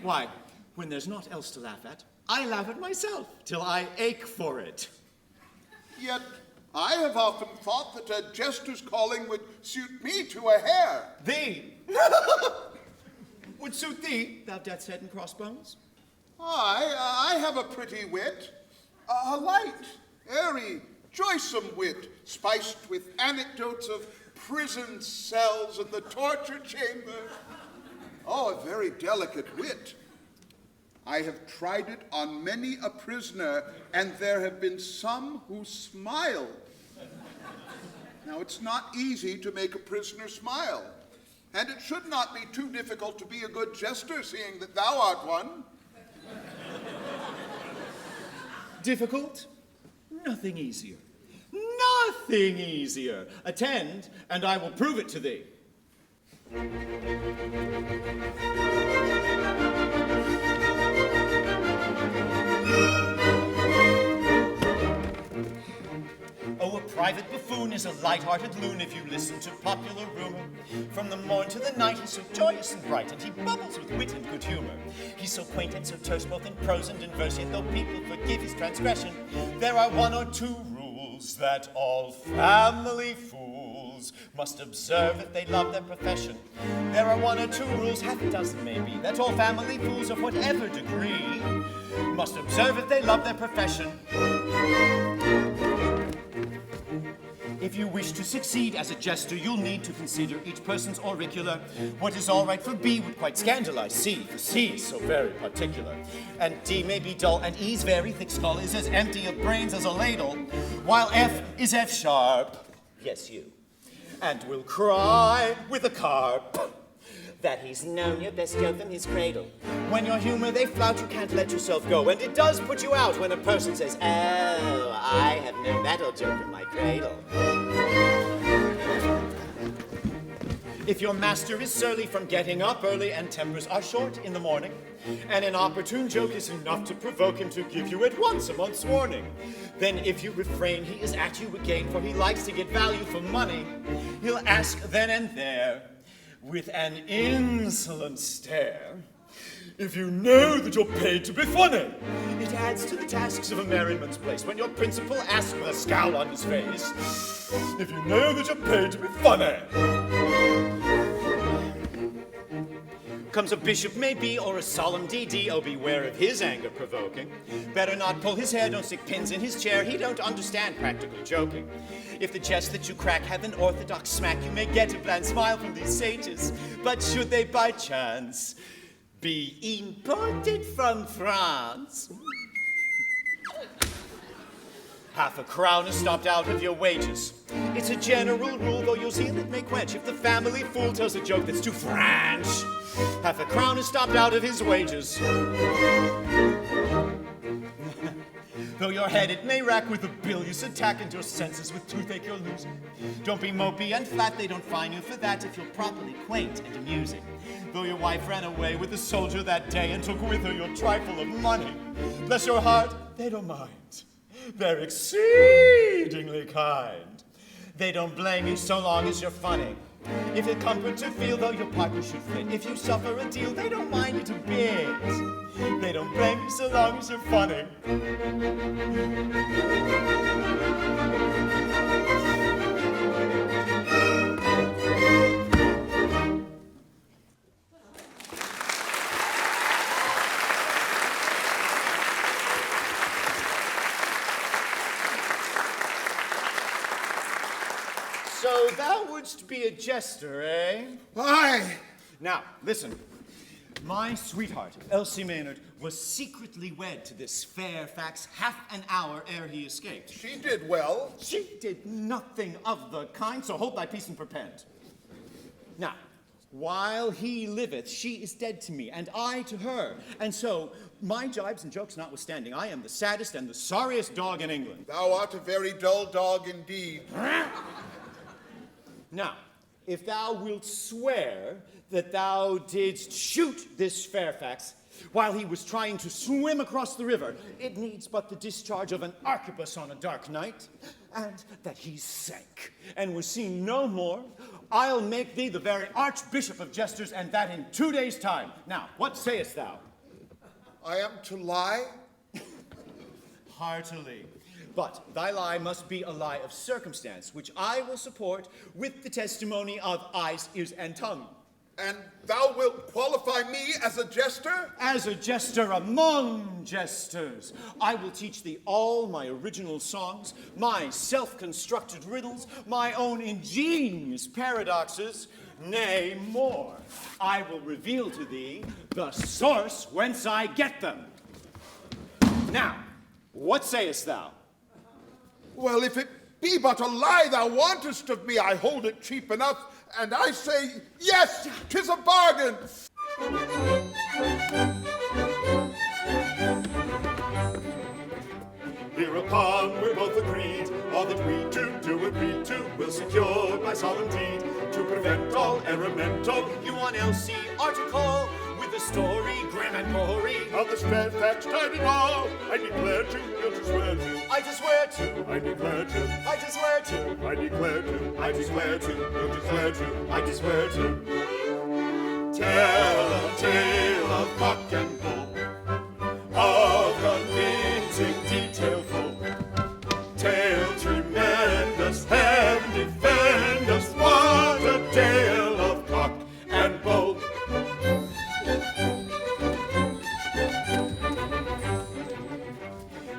Why, when there's naught else to laugh at, I laugh at myself till I ache for it. Yet I have often thought that a jester's calling would suit me to a hair. Thee? would suit thee, thou death's head and crossbones? I have a pretty wit, a light, airy, joysome wit, spiced with anecdotes of prison cells and the torture chamber. Oh, a very delicate wit. I have tried it on many a prisoner, and there have been some who smiled. Now, it's not easy to make a prisoner smile, and it should not be too difficult to be a good jester, seeing that thou art one. Difficult? Nothing easier. Nothing easier. Attend, and I will prove it to thee. Oh, a private buffoon is a light-hearted loon if you listen to popular rumor. From the morn to the night he's so joyous and bright, and he bubbles with wit and good humor. He's so quaint and so terse both in prose and in verse, yet though people forgive his transgression, there are one or two rules that all family fools must observe if they love their profession. There are one or two rules, half a dozen maybe, that all family fools of whatever degree must observe if they love their profession. If you wish to succeed as a jester, you'll need to consider each person's auricular. What is all right for B would quite scandalize C, for C is so very particular. And D may be dull, and E's very thick skull is as empty of brains as a ladle, while F is F sharp, yes you, and will cry with a carp that he's known your best joke from his cradle. When your humor they flout, you can't let yourself go, and it does put you out when a person says, oh, I have known that old joke from my cradle. If your master is surly from getting up early and tempers are short in the morning, and an opportune joke is enough to provoke him to give you at once a month's warning, then if you refrain, he is at you again, for he likes to get value for money. He'll ask then and there, with an insolent stare, if you know that you're paid to be funny. It adds to the tasks of a merriman's place when your principal asks with a scowl on his face, if you know that you're paid to be funny. Comes a bishop maybe, or a solemn DD, oh beware of his anger provoking. Better not pull his hair, don't stick pins in his chair, he don't understand practical joking. If the jest that you crack have an orthodox smack, you may get a bland smile from these sages, but should they by chance be imported from France, half a crown is stopped out of your wages. It's a general rule, though your zeal it may quench, if the family fool tells a joke that's too French, half a crown is stopped out of his wages. Though your head it may rack with a bilious attack, and your senses with toothache you're losing. Don't be mopey and flat, they don't fine you for that if you're properly quaint and amusing. Though your wife ran away with a soldier that day and took with her your trifle of money, bless your heart, they don't mind. They're exceedingly kind. They don't blame you so long as you're funny. If it comfort to feel, though your partner should fit, if you suffer a deal, they don't mind it a bit. They don't blame you so long as you're funny. So thou wouldst be a jester, eh? Aye. Now, listen. My sweetheart, Elsie Maynard, was secretly wed to this Fairfax half an hour ere he escaped. She did well. She did nothing of the kind, so hold thy peace and perpend. Now, while he liveth, she is dead to me, and I to her. And so, my jibes and jokes notwithstanding, I am the saddest and the sorriest dog in England. Thou art a very dull dog indeed. Now, if thou wilt swear that thou didst shoot this Fairfax while he was trying to swim across the river, it needs but the discharge of an arquebus on a dark night, and that he sank and was seen no more, I'll make thee the very Archbishop of Jesters, and that in 2 days' time. Now, what sayest thou? I am to lie? Heartily. But thy lie must be a lie of circumstance, which I will support with the testimony of eyes, ears, and tongue. And thou wilt qualify me as a jester? As a jester among jesters, I will teach thee all my original songs, my self-constructed riddles, my own ingenious paradoxes, nay, more. I will reveal to thee the source whence I get them. Now, what sayest thou? Well, if it be but a lie thou wantest of me, I hold it cheap enough, and I say, yes, 'tis a bargain. Hereupon we're both agreed, all that we do agree to, will secure by solemn deed, to prevent all error mental. You on LC article with a story grim and gory. Of the fair facts tied in all, I declare to, you'll to swear to. I just swear to, I declare to, I just swear to, I declare to, I declare to, you'll declare to, I declare to. Tell a tale of cock and bull, of convincing detailful. Tale tremendous, heaven defend us, what a tale of cock and bull.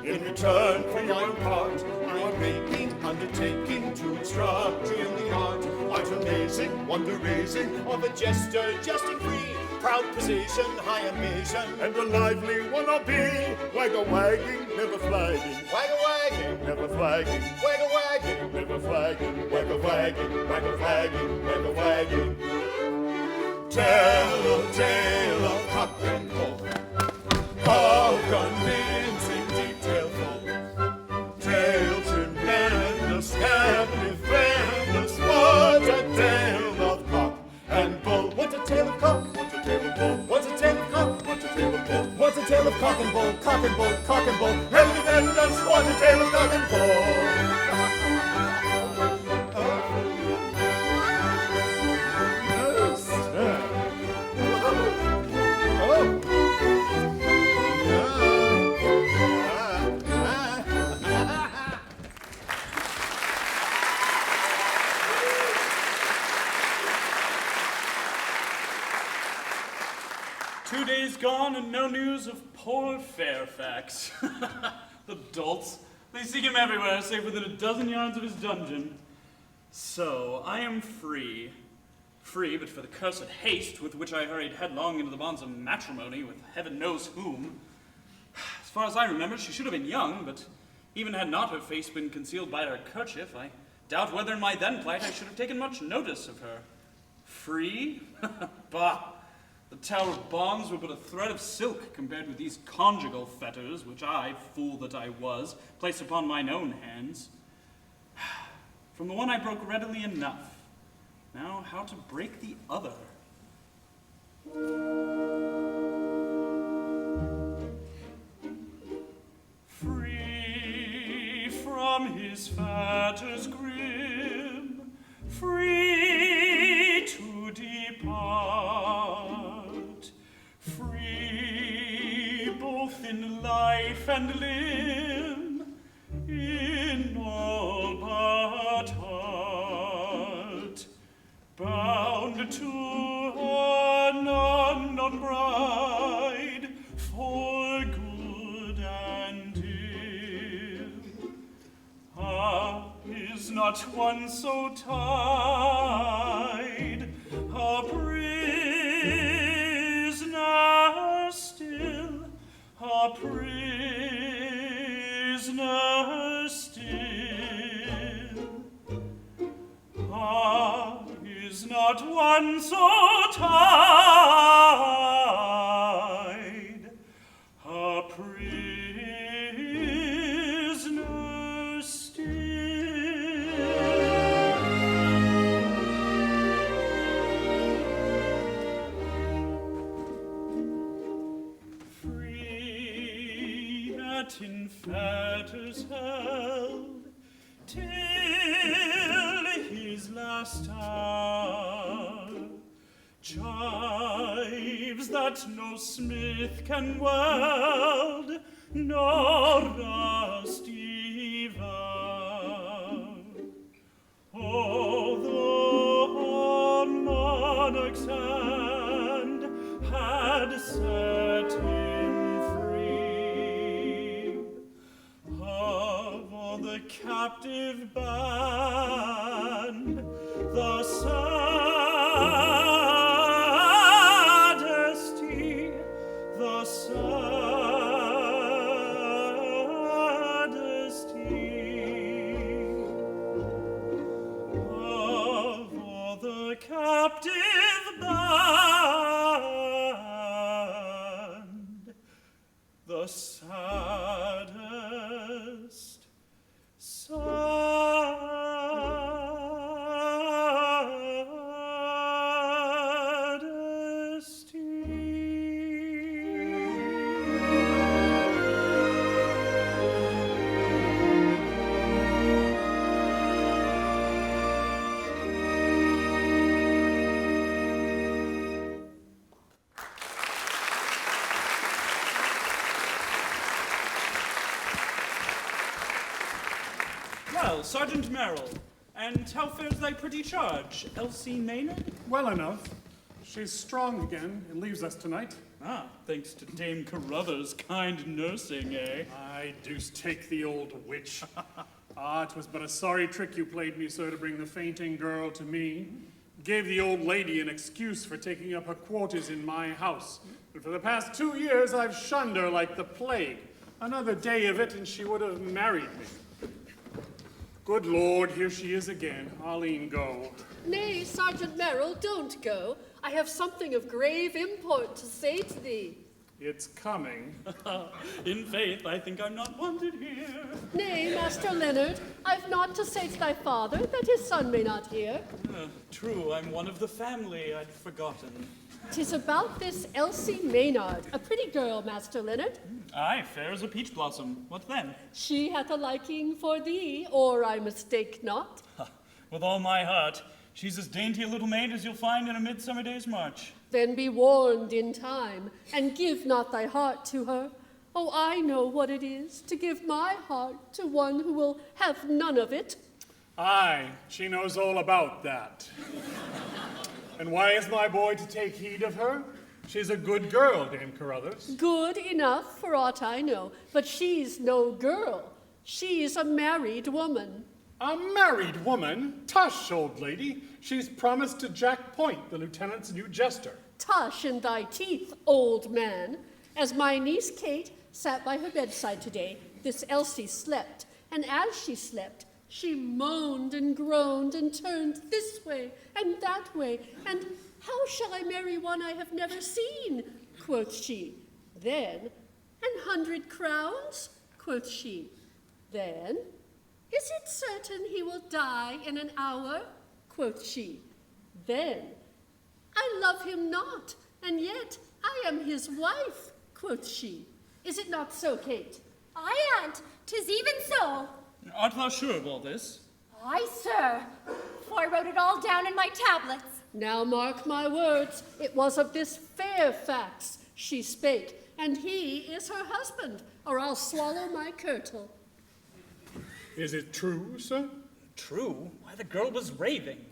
In return for your part, I'm making undertaking to instruct you in the art amazing, wonder-raising of a jester, jesting free, proud precision, high ambition, and a lively one I'll be, wag-a-wagging, never flagging, wag-a-wagging, never flagging, wag-a-wagging, never flagging, wag-a-wagging, wag-a-wagging, wag-a-wagging. Tell a tale of cock and bull, of convincing detailful, tale tremendous and defendous, what a tale of cock and bull. What's a tale of cock? What's a tale of bull? What's a tale of cock? What's a tale of bull? What's a tale of cock and bull? Cock and bull, cock and bull. Heaven defend us, what a tale of cock and bull. Gone and no news of poor Fairfax. The dolts. They seek him everywhere, save within a dozen yards of his dungeon. So, I am free. Free, but for the cursed haste with which I hurried headlong into the bonds of matrimony with heaven knows whom. As far as I remember, she should have been young, but even had not her face been concealed by her kerchief, I doubt whether in my then plight I should have taken much notice of her. Free? Bah! The Tower of Bonds were but a thread of silk compared with these conjugal fetters, which I, fool that I was, placed upon mine own hands. From the one I broke readily enough. Now, how to break the other? Free from his fetters grim, free to depart, free both in life and limb, in all but heart, bound to an unknown bride for good and ill. Ah, is not one so tied, a prisoner still, a prisoner still. Ah, is not one so tied, a prisoner still. Free yet in fetters held, till his last hour, chives that no smith can weld, nor rust devour. Although on monarch's hand captive band, the saddesty, the saddesty of all the captive band, the saddest, Well, Sergeant Merrill, and how fares thy pretty charge, Elsie Maynard? Well enough. She's strong again and leaves us tonight. Ah, thanks to Dame Carruthers' kind nursing, eh? I deuce take the old witch. Ah, 'twas but a sorry trick you played me, sir, to bring the fainting girl to me. Gave the old lady an excuse for taking up her quarters in my house. But for the past 2 years, I've shunned her like the plague. Another day of it, and she would have married me. Good Lord, here she is again. I'll e'en go. Nay, Sergeant Merrill, don't go. I have something of grave import to say to thee. It's coming. In faith, I think I'm not wanted here. Nay, Master Leonard, I've naught to say to thy father that his son may not hear. True, I'm one of the family. I'd forgotten. 'Tis about this Elsie Maynard, a pretty girl, Master Leonard. Aye, fair as a peach blossom. What then? She hath a liking for thee, or I mistake not. With all my heart. She's as dainty a little maid as you'll find in a midsummer day's march. Then be warned in time, and give not thy heart to her. Oh, I know what it is to give my heart to one who will have none of it. Aye, she knows all about that. And why is my boy to take heed of her? She's a good girl, Dame Carruthers. Good enough for aught I know, but she's no girl. She's a married woman. A married woman? Tush, old lady. She's promised to Jack Point, the lieutenant's new jester. Tush in thy teeth, old man. As my niece Kate sat by her bedside today, this Elsie slept, and as she slept, she moaned and groaned and turned this way and that way, and how shall I marry one I have never seen? Quoth she. Then, 100 crowns? Quoth she. Then, is it certain he will die in an hour? Quoth she. Then, I love him not, and yet I am his wife, quoth she. Is it not so, Kate? Aye, aunt, 'tis even so. Art thou sure of all this? Aye, sir, for I wrote it all down in my tablets. Now mark my words, it was of this Fairfax she spake, and he is her husband, or I'll swallow my kirtle. Is it true, sir? True? Why, the girl was raving.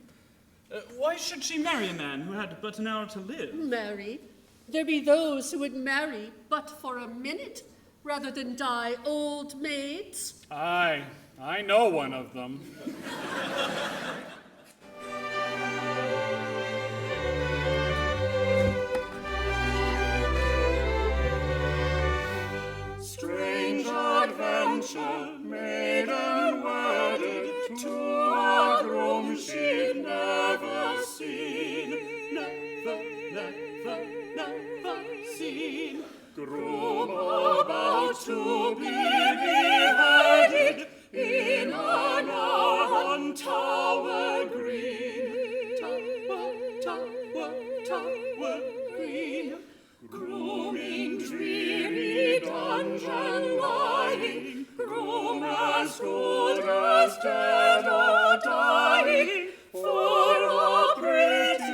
Why should she marry a man who had but an hour to live? Marry? There be those who would marry but for a minute, rather than die old maids. Aye, I know one of them. Strange adventure, maiden wedded to a groom she'd never seen. Never seen. Groom about to be beheaded in an on Tower Green. Tower Green. Grooming dreary dungeon lying, groom as good as dead or dying, for a pretty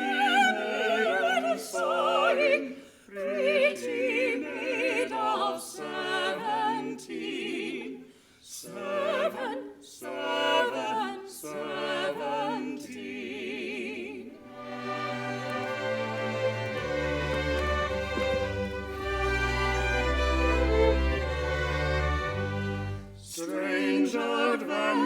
maiden sighing, pretty maid of 17. 17. Strange adventure.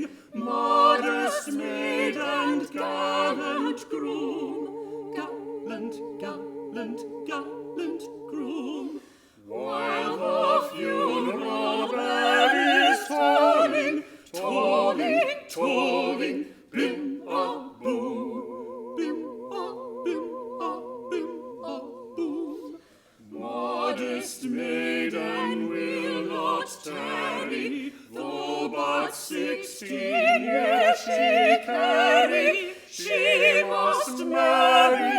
stirring, modest maid and gallant groom, gallant, gallant, gallant groom. While the funeral bell is tolling, tolling, tolling, bim-a-boom, bim-a, bim-a-boom. Modest maiden will not tarry, though but 16 years she carry. She must marry,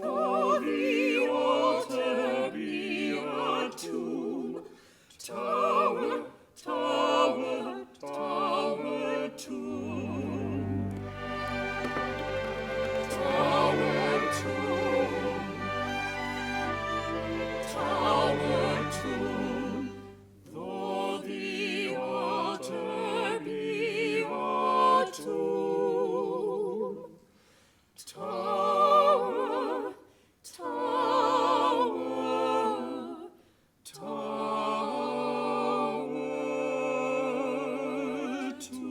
though the altar be a tomb. Tower, tower, tower, tomb. Tower, tomb. Tower, tomb. Though the altar be a tomb. Tower, tower, tower, tomb.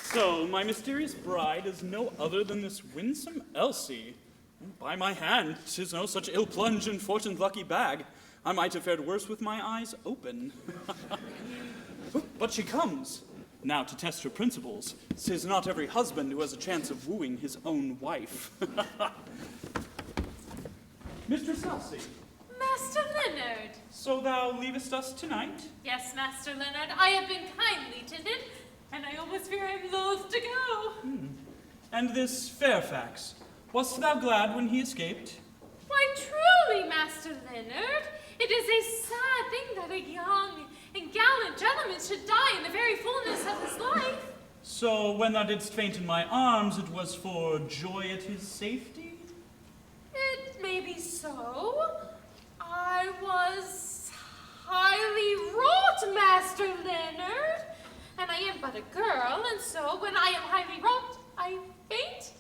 So, my mysterious bride is no other than this winsome Elsie. By my hand, 'tis no such ill plunge in fortune's lucky bag. I might have fared worse with my eyes open. But she comes. Now, to test her principles, 'tis not every husband who has a chance of wooing his own wife. Mistress Elsie, Master Leonard. so thou leavest us tonight? Yes, Master Leonard, I have been kindly tended, and I almost fear I'm loath to go. And this Fairfax, wast thou glad when he escaped? Why, truly, Master Leonard, it is a sad thing that a young and gallant gentleman should die in the very fullness of his life. So when thou didst faint in my arms, it was for joy at his safety? It may be so. I was highly wrought, Master Leonard, and I am but a girl, and so when I am highly wrought, I faint.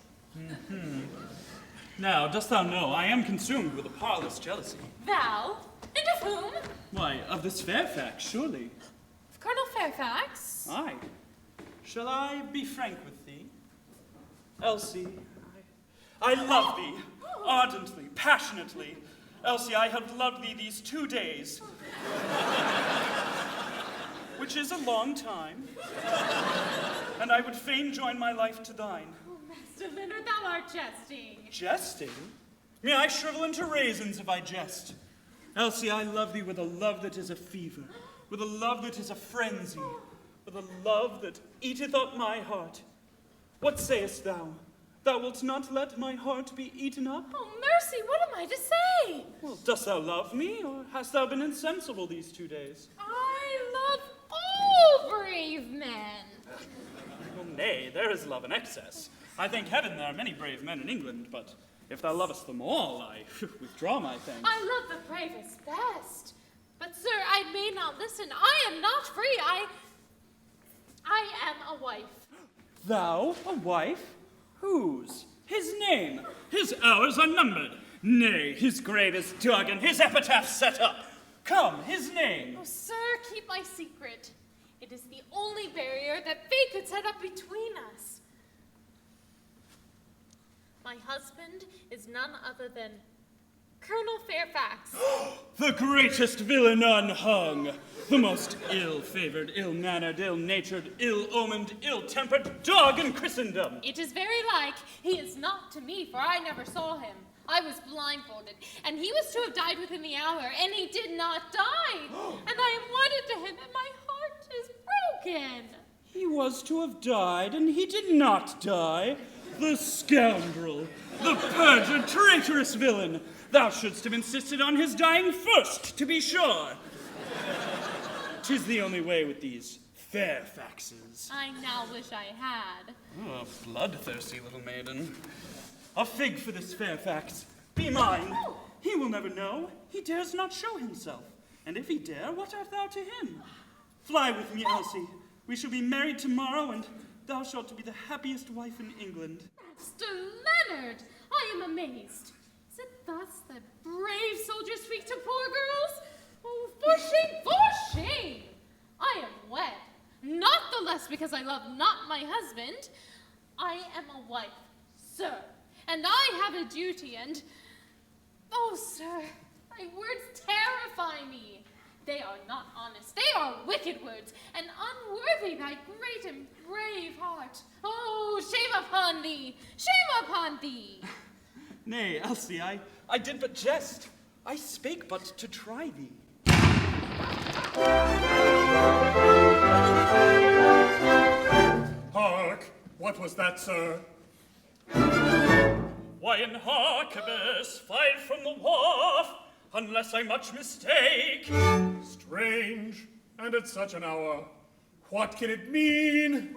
Now, dost thou know, I am consumed with a parlous jealousy. Thou? And of whom? Why, of this Fairfax, surely. Of Colonel Fairfax? Aye. Shall I be frank with thee? Elsie, I love thee, ardently, passionately. Elsie, I have loved thee these 2 days. Which is a long time. And I would fain join my life to thine. Oh, Master Leonard, thou art jesting. Jesting? May I shrivel into raisins if I jest. Elsie, I love thee with a love that is a fever, with a love that is a frenzy, with a love that eateth up my heart. What sayest thou? Thou wilt not let my heart be eaten up? Oh, mercy, what am I to say? Well, dost thou love me, or hast thou been insensible these 2 days? I love all brave men. Well, nay, there is love in excess. I thank heaven there are many brave men in England, but if thou lovest them all, I withdraw my thanks. I love the bravest best. But, sir, I may not listen. I am not free. I am a wife. Thou, a wife? Whose? His name? His hours are numbered. Nay, his grave is dug and his epitaph set up. Come, his name. Oh, sir, keep my secret. It is the only barrier that fate could set up between us. My husband is none other than Colonel Fairfax. The greatest villain unhung. The most ill-favored, ill-mannered, ill-natured, ill-omened, ill-tempered dog in Christendom. It is very like. He is not to me, for I never saw him. I was blindfolded, and he was to have died within the hour, and he did not die. And I am wedded to him, and my heart is broken. He was to have died, and he did not die. The scoundrel, the perjured, traitorous villain. Thou shouldst have insisted on his dying first, to be sure. 'Tis the only way with these Fairfaxes. I now wish I had. Oh, a bloodthirsty little maiden. A fig for this Fairfax. Be mine. He will never know. He dares not show himself. And if he dare, what art thou to him? Fly with me, Elsie. We shall be married tomorrow, and thou shalt be the happiest wife in England. Master Leonard, I am amazed. Is it thus that brave soldiers speak to poor girls? Oh, for shame, for shame! I am wed, not the less because I love not my husband. I am a wife, sir, and I have a duty, and... Oh, sir, thy words terrify me. They are not honest, they are wicked words, and unworthy thy great and brave heart. Oh, shame upon thee! Shame upon thee! Nay, Elsie, I did but jest. I spake but to try thee. Hark! What was that, sir? Why, an arquebus fired from the wharf, unless I much mistake. Strange, and at such an hour. What can it mean?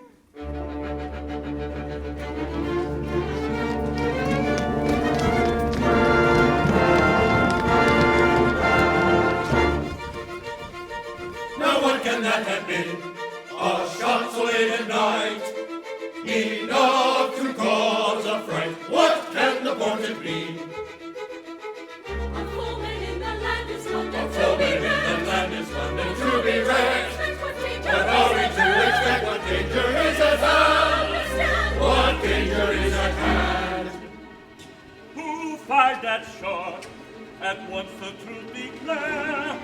Now what can that have been? A shot so late at night, enough to cause a fright. What can the portent mean? A foeman in the land is London A foeman in the land is London to be wrecked. What are we to expect? What danger is at hand? What danger is at hand? Who fired that shot? At once the truth declare.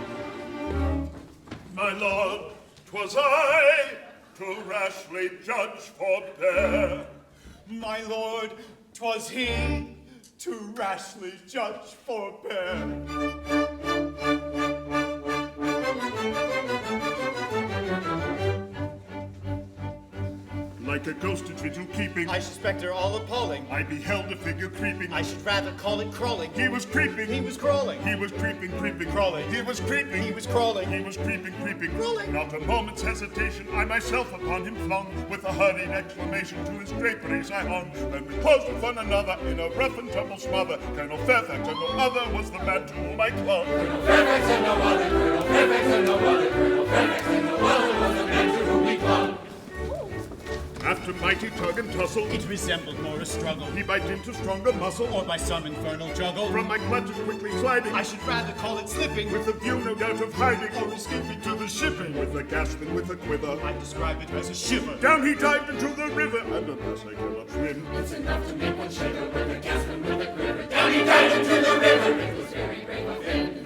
My lord, 'twas I to rashly judge forbear. My lord, 'twas he to rashly judge forbear. Like a ghost at vigil keeping, I suspect her all appalling. I beheld a figure creeping. I should rather call it crawling. He was creeping. He was crawling. He was creeping, creeping, Crawling. He was creeping. He was crawling. He was creeping, creeping. Crawling. Not a moment's hesitation, I myself upon him flung. With a hurried exclamation to his draperies I hung. Then we closed with one another in a rough and tumble smother. Colonel Fairfax and no other was the man to whom I clung. Colonel Fairfax and no other, Colonel Fairfax and no other, Colonel Fairfax and no other was the man to whom he clung. After mighty tug and tussle, It resembled more a struggle, he by dint of stronger muscle, or by some infernal juggle. from my clutches quickly sliding, I should rather call it slipping, with a view no doubt of hiding, or escaping to the shipping. with a gasp and with a quiver, I describe it as a shiver. down he dived into the river, and unless I cannot swim, It's enough to make one shiver with a gasp and with a quiver. Down he dived into the river. It was very brave of him.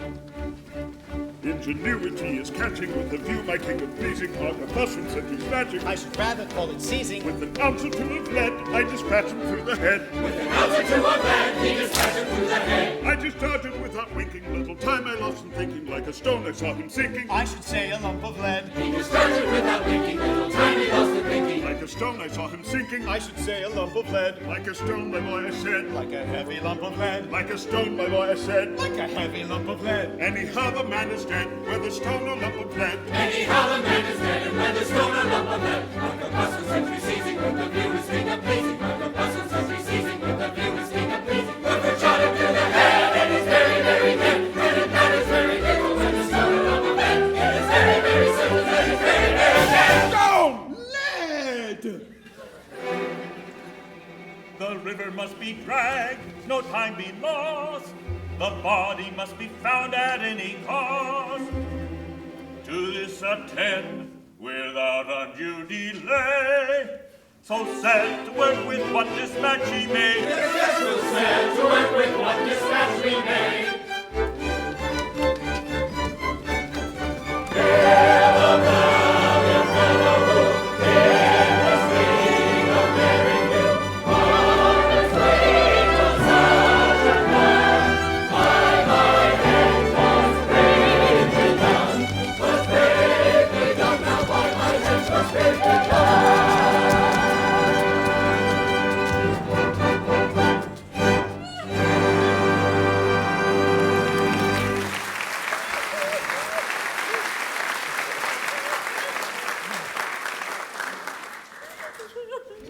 ingenuity is catching, with a view my king of pleasing, arquebus from set he's snatching, I should rather call it seizing, with an ounce or two of lead, I dispatch him through the head. With an ounce or two of lead, he dispatched him through the head. I discharged him without winking, little time I lost in thinking, like a stone I saw him sinking. I should say a lump of lead. He discharged him without winking, little time he lost in thinking. Like a stone I saw him sinking, I should say a lump of lead. like a stone, my boy, I said. Like a heavy lump of lead. Like a stone, my boy, I said. Like a heavy lump of lead. Anyhow, the man is dead, whether stone or lump of lead. Anyhow, the man is dead, and whether stone or lump of lead. Arquebus was sentry seizing, with the view is finger pleasing. Arquebus was sentry seizing, with the view is finger pleasing. But the shot him through the head, and it's very, very dead. And it matters very little when the stone or lump of lead. It is very, very simple that it's very, very dead. Stone! Lead! The river must be dragged, no time be lost. The body must be found at any cost. To this attend without undue delay. So set to work with what dispatch he may. Yes, we'll set to work with what dispatch we may.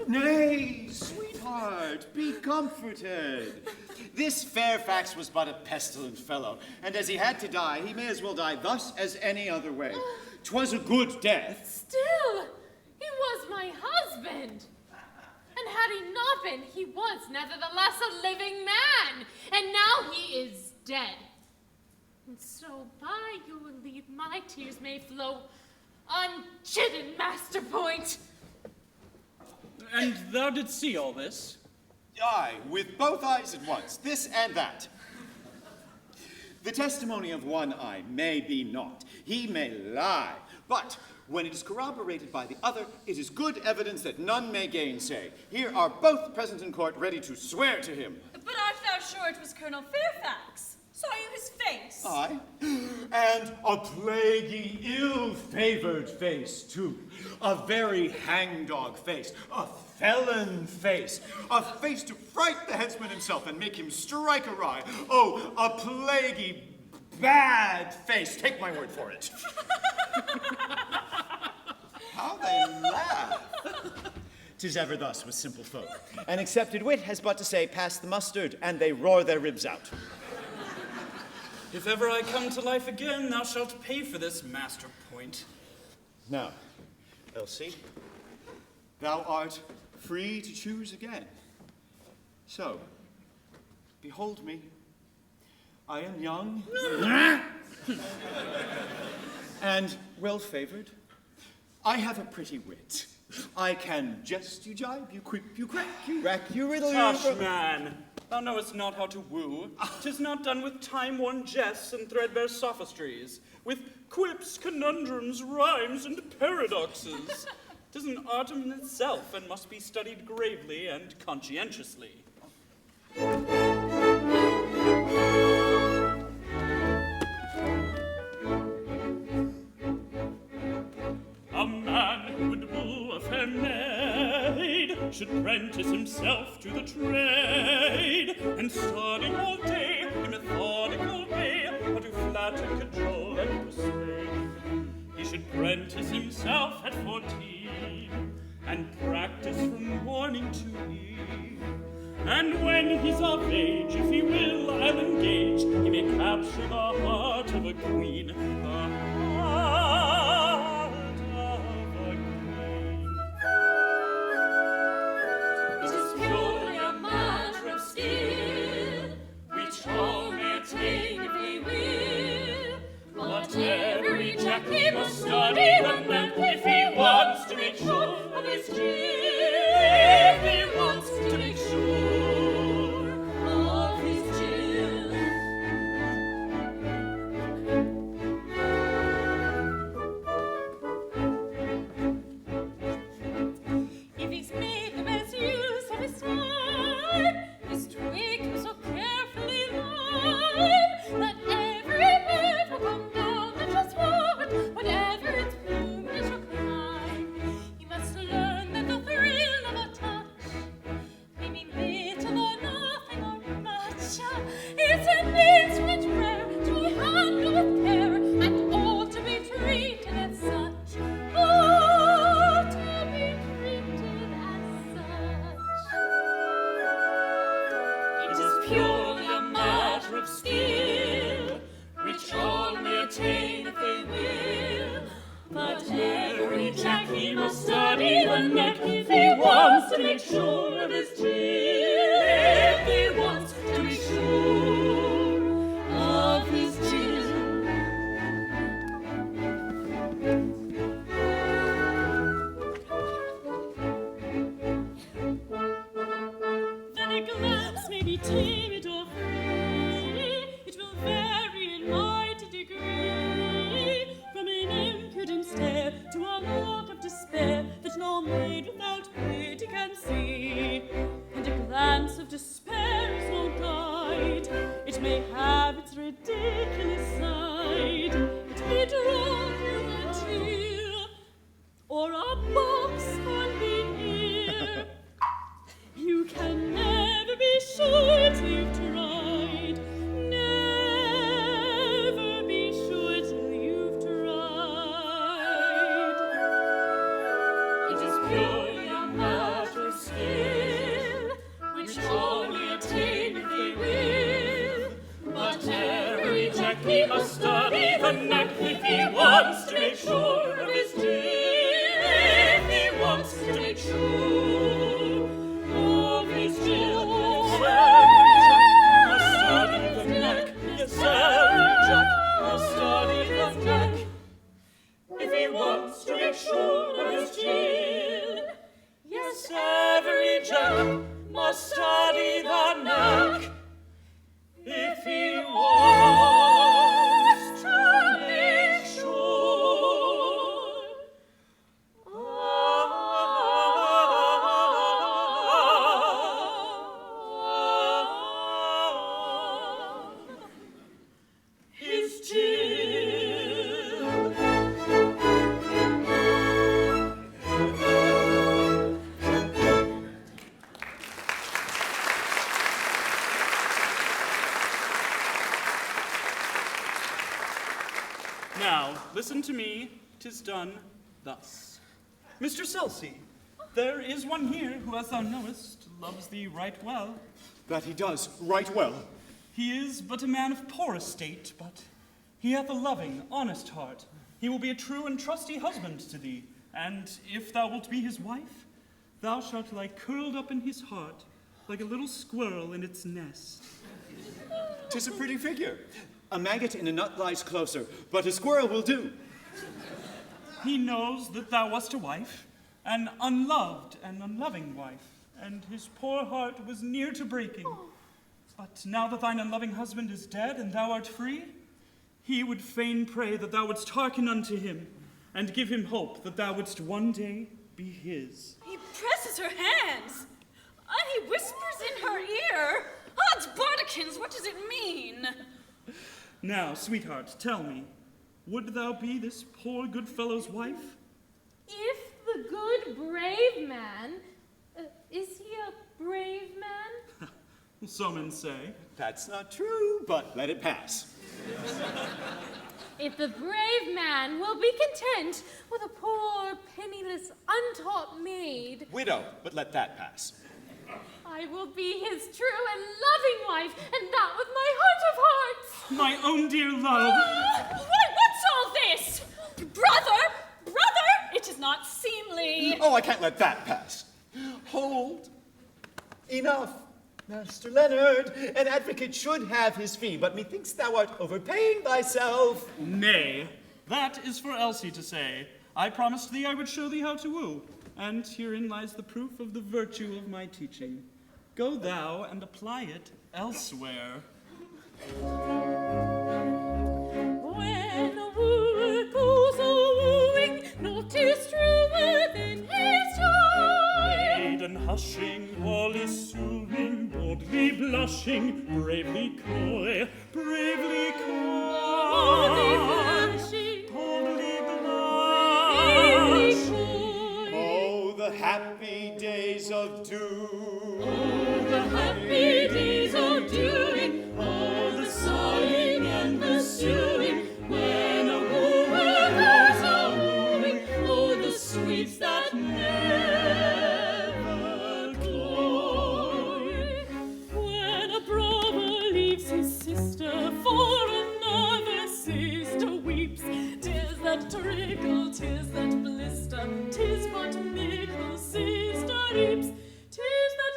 Nay, sweetheart, be comforted. This Fairfax was but a pestilent fellow, and as he had to die, he may as well die thus as any other way. 'Twas a good death. Still, was my husband. And had he not been, he was nevertheless a living man, and now he is dead. And so by your leave my tears may flow unchidden, Master Point. And thou didst see all this? Aye, with both eyes at once, this and that. The testimony of one eye may be naught. He may lie, but when it is corroborated by the other, it is good evidence that none may gainsay. Here are both present in court ready to swear to him. But art thou sure it was Colonel Fairfax? Saw you his face? Aye, and a plaguey, ill-favored face, too. A very hangdog face, a felon face, a face to fright the headsman himself and make him strike awry. Oh, a plaguey, bad face, take my word for it. How they laugh. 'Tis ever thus with simple folk. An accepted wit has but to say, pass the mustard, and they roar their ribs out. If ever I come to life again, thou shalt pay for this, Master Point. Now, Elsie, thou art free to choose again. So, behold me. I am young and well-favored. I have a pretty wit. I can jest, you jibe, you quip, you crack, you rack, you riddle, Tush, man, thou knowest not how to woo. 'Tis not done with time-worn jests and threadbare sophistries, with quips, conundrums, rhymes, and paradoxes. 'Tis an art in itself, and must be studied gravely and conscientiously. A man who would woo a fair maid should prentice himself to the trade, and study all day in methodical way how to flatter, cajole, and persuade. He should prentice himself at 14, and practice from morning to eve. And when he's of age, if he will, I'll engage, he may capture the heart of a queen. The heart of a queen. It is purely a matter of skill, which all may attain if they will. But every jack he must study the man if he wants to make sure of his skill. If he wants to make sure of his skill. If he's made the best use of his time, his twig so carefully lined, that every bird will come down the just word, whatever its plumage will climb. He must learn that the thrill of a touch may mean little or nothing or much. It's an instrument rare to handle with care, and ought to be treated as such. Ought to be treated as such. It is purely a matter of skill, which all may attain if they will. But every jack he must study the neck if he wants to make sure of his chill. If he wants to be sure of his chill. Then a glance may be timid or free, it will vary in mighty degree, from an impudent stare to a look of despair that no maid without pity can see. And a glance of despair is no guide, it may have its ridiculous side, it may draw through the tear, or a box on the ear. You can never be sure till you've tried. Never be sure till you've tried. It is purely a matter of skill, which all may attain if they will. But every jack he must study the neck if he wants to make sure of his chill. If he wants true. Love is Jill. Must study the neck. Yes, every Jack must study the neck. If he wants to make sure of his Jill. Yes, every Jack must study the neck. If he wants to make sure. His Jill. Now, listen to me. 'Tis done thus. Mr. Selcy, there is one here who, as thou knowest, loves thee right well. That he does, right well. He is but a man of poor estate, but he hath a loving, honest heart. He will be a true and trusty husband to thee, and if thou wilt be his wife, thou shalt lie curled up in his heart like a little squirrel in its nest. 'Tis a pretty figure. A maggot in a nut lies closer, but a squirrel will do. He knows that thou wast a wife, an unloved and unloving wife, and his poor heart was near to breaking. But now that thine unloving husband is dead and thou art free, he would fain pray that thou wouldst hearken unto him, and give him hope that thou wouldst one day be his. He presses her hands, and he whispers in her ear. Odds bodikins, what does it mean? Now, sweetheart, tell me, would thou be this poor good fellow's wife? If the good, brave man, is he a brave man? So men say. That's not true, but let it pass. If the brave man will be content with a poor, penniless, untaught maid, Widow, but let that pass. I will be his true and loving wife, and that with my heart of hearts. My own dear love. What's all this? Brother! It is not seemly. Oh, I can't let that pass. Hold. Enough. Master Leonard, an advocate should have his fee, but methinks thou art overpaying thyself. Nay, that is for Elsie to say. I promised thee I would show thee how to woo, and herein lies the proof of the virtue of my teaching. Go thou and apply it elsewhere. When a wooer goes a-wooing, naught is truer than his joy. Maiden hushing, all is soothing, boldly blushing, bravely coy, bravely coy. Boldly blushing, boldly bravely coy. Oh, the happy days of doom. Oh, the happy days of doing. Oh, the sighing and the suing. When a wooer goes a-wooing. Oh, the sweets that never cloy. When a brother leaves his sister for another sister weeps. 'Tis that trickle, 'tis that blister, 'tis but mickle sister reaps. 'Tis that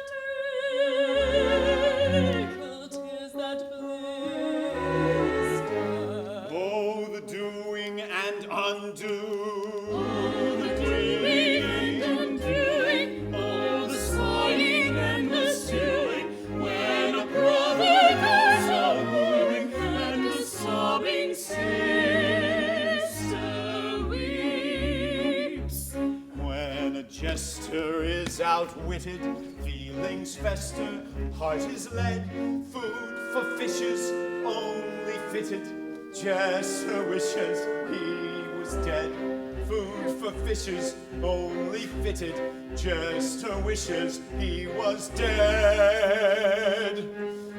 trickle, 'tis that blister. Oh, the doing and undoing. Oh, the doing and undoing. Oh, the sighing and the suing. When a brother goes a-wooing, and the sobbing sister weeps. When a jester is outwitted, feelings fester, heart is led, food for fishes only fitted. Jester wishes he was dead. Food for fishes only fitted. Jester wishes he was dead.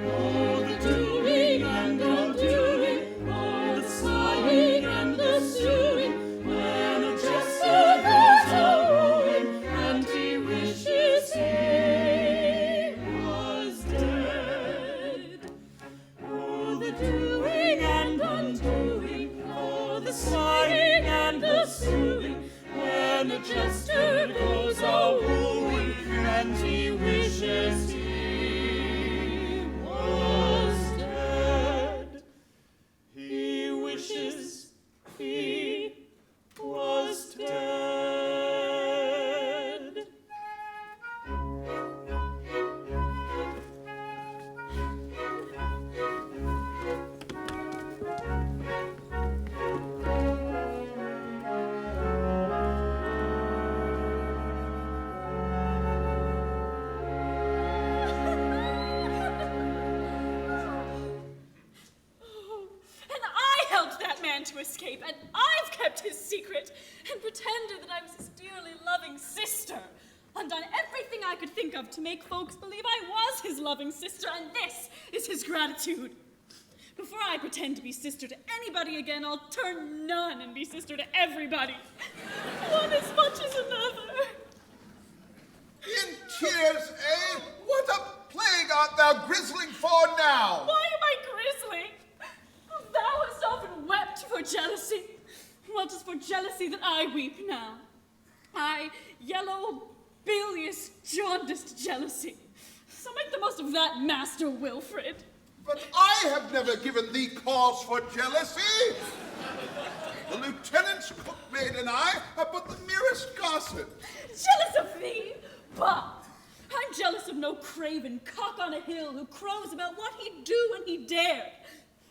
Oh, the doing and undoing. Oh, the sighing and the suing. When a jester goes a-wooing, and he wishes he was dead. Oh, the doing and undoing. Oh, the sighing and the suing. When a jester goes a-wooing, to escape, and I've kept his secret and pretended that I was his dearly loving sister, and done everything I could think of to make folks believe I was his loving sister, and this is his gratitude. Before I pretend to be sister to anybody again, I'll turn nun and be sister to everybody. One as much as another. In tears, eh? What a plague art thou grizzling for now? Why am I grizzling? Thou hast often wept for jealousy. What is for jealousy that I weep now? I, yellow, bilious, jaundiced jealousy. So make the most of that, Master Wilfred. But I have never given thee cause for jealousy. The lieutenant's cookmaid and I have but the merest gossip. Jealous of thee? Bah! I'm jealous of no craven cock on a hill who crows about what he'd do when he dared.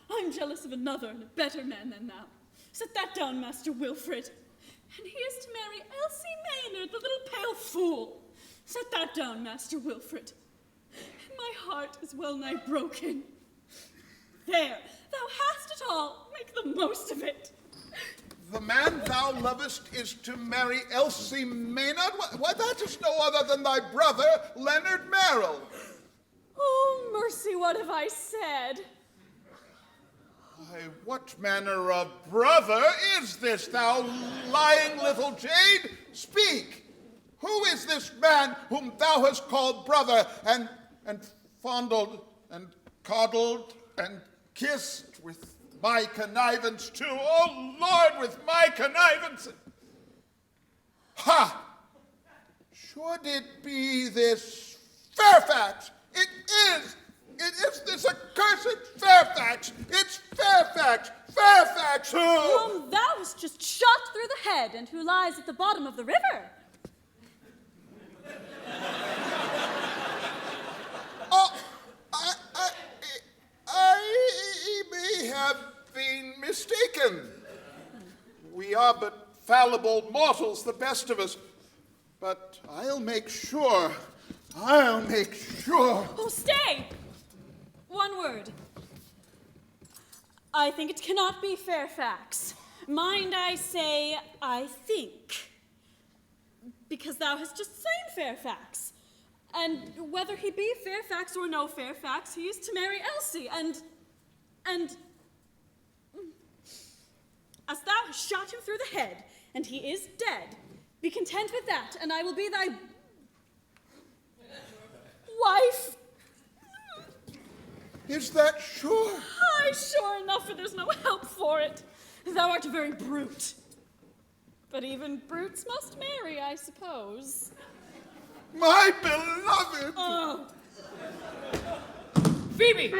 I'm jealous of another and a better man than thou. Set that down, Master Wilfred. And he is to marry Elsie Maynard, the little pale fool. Set that down, Master Wilfred. And my heart is well nigh broken. There, thou hast it all. Make the most of it. The man thou lovest is to marry Elsie Maynard? Why, that is no other than thy brother, Leonard Merrill. Oh, mercy, what have I said? Why, what manner of brother is this, thou lying little jade? Speak! Who is this man whom thou hast called brother, and fondled, and coddled, and kissed with my connivance too? Oh, Lord, with my connivance! Ha! Should it be this Fairfax? It is this accursed Fairfax! It's Fairfax! Fairfax who... Whom thou hast just shot through the head, and who lies at the bottom of the river. I may have been mistaken. We are but fallible mortals, the best of us. But I'll make sure. Oh, stay! One word. I think it cannot be Fairfax. Mind, I say, I think. Because thou hast just slain Fairfax. And whether he be Fairfax or no Fairfax, he is to marry Elsie, and as thou hast shot him through the head, and he is dead, be content with that, and I will be thy wife. Is that sure? Aye, sure enough, for there's no help for it. Thou art a very brute. But even brutes must marry, I suppose. My beloved! Oh. Phoebe!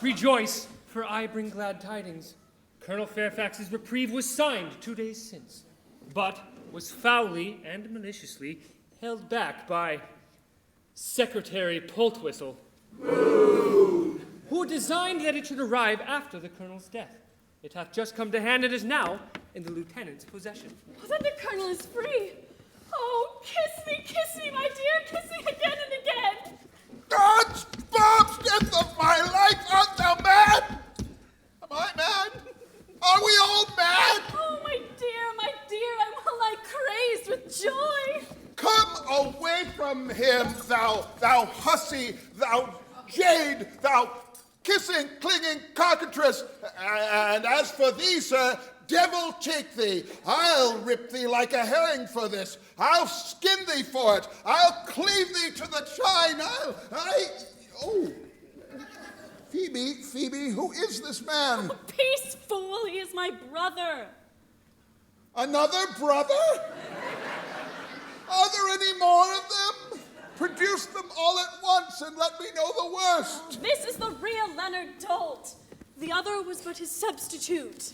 Rejoice, for I bring glad tidings. Colonel Fairfax's reprieve was signed 2 days since, but was foully and maliciously held back by Secretary Poltwhistle, who designed that it should arrive after the colonel's death. It hath just come to hand and is now in the lieutenant's possession. Oh, then the colonel is free. Oh, kiss me, my dear, kiss me again and again. God's Bob's death of my life, art thou mad? Am I mad? Are we all mad? Oh, my dear, I'm well nigh crazed with joy. Come away from him, thou hussy, thou jade, thou kissing, clinging cockatrice. And as for thee, sir, devil take thee. I'll rip thee like a herring for this. I'll skin thee for it. I'll cleave thee to the chine. Oh, Phoebe, who is this man? Oh, peace, fool, he is my brother. Another brother? Are there any more of them? Produce them all at once and let me know the worst. Oh, this is the real Leonard Dolt. The other was but his substitute.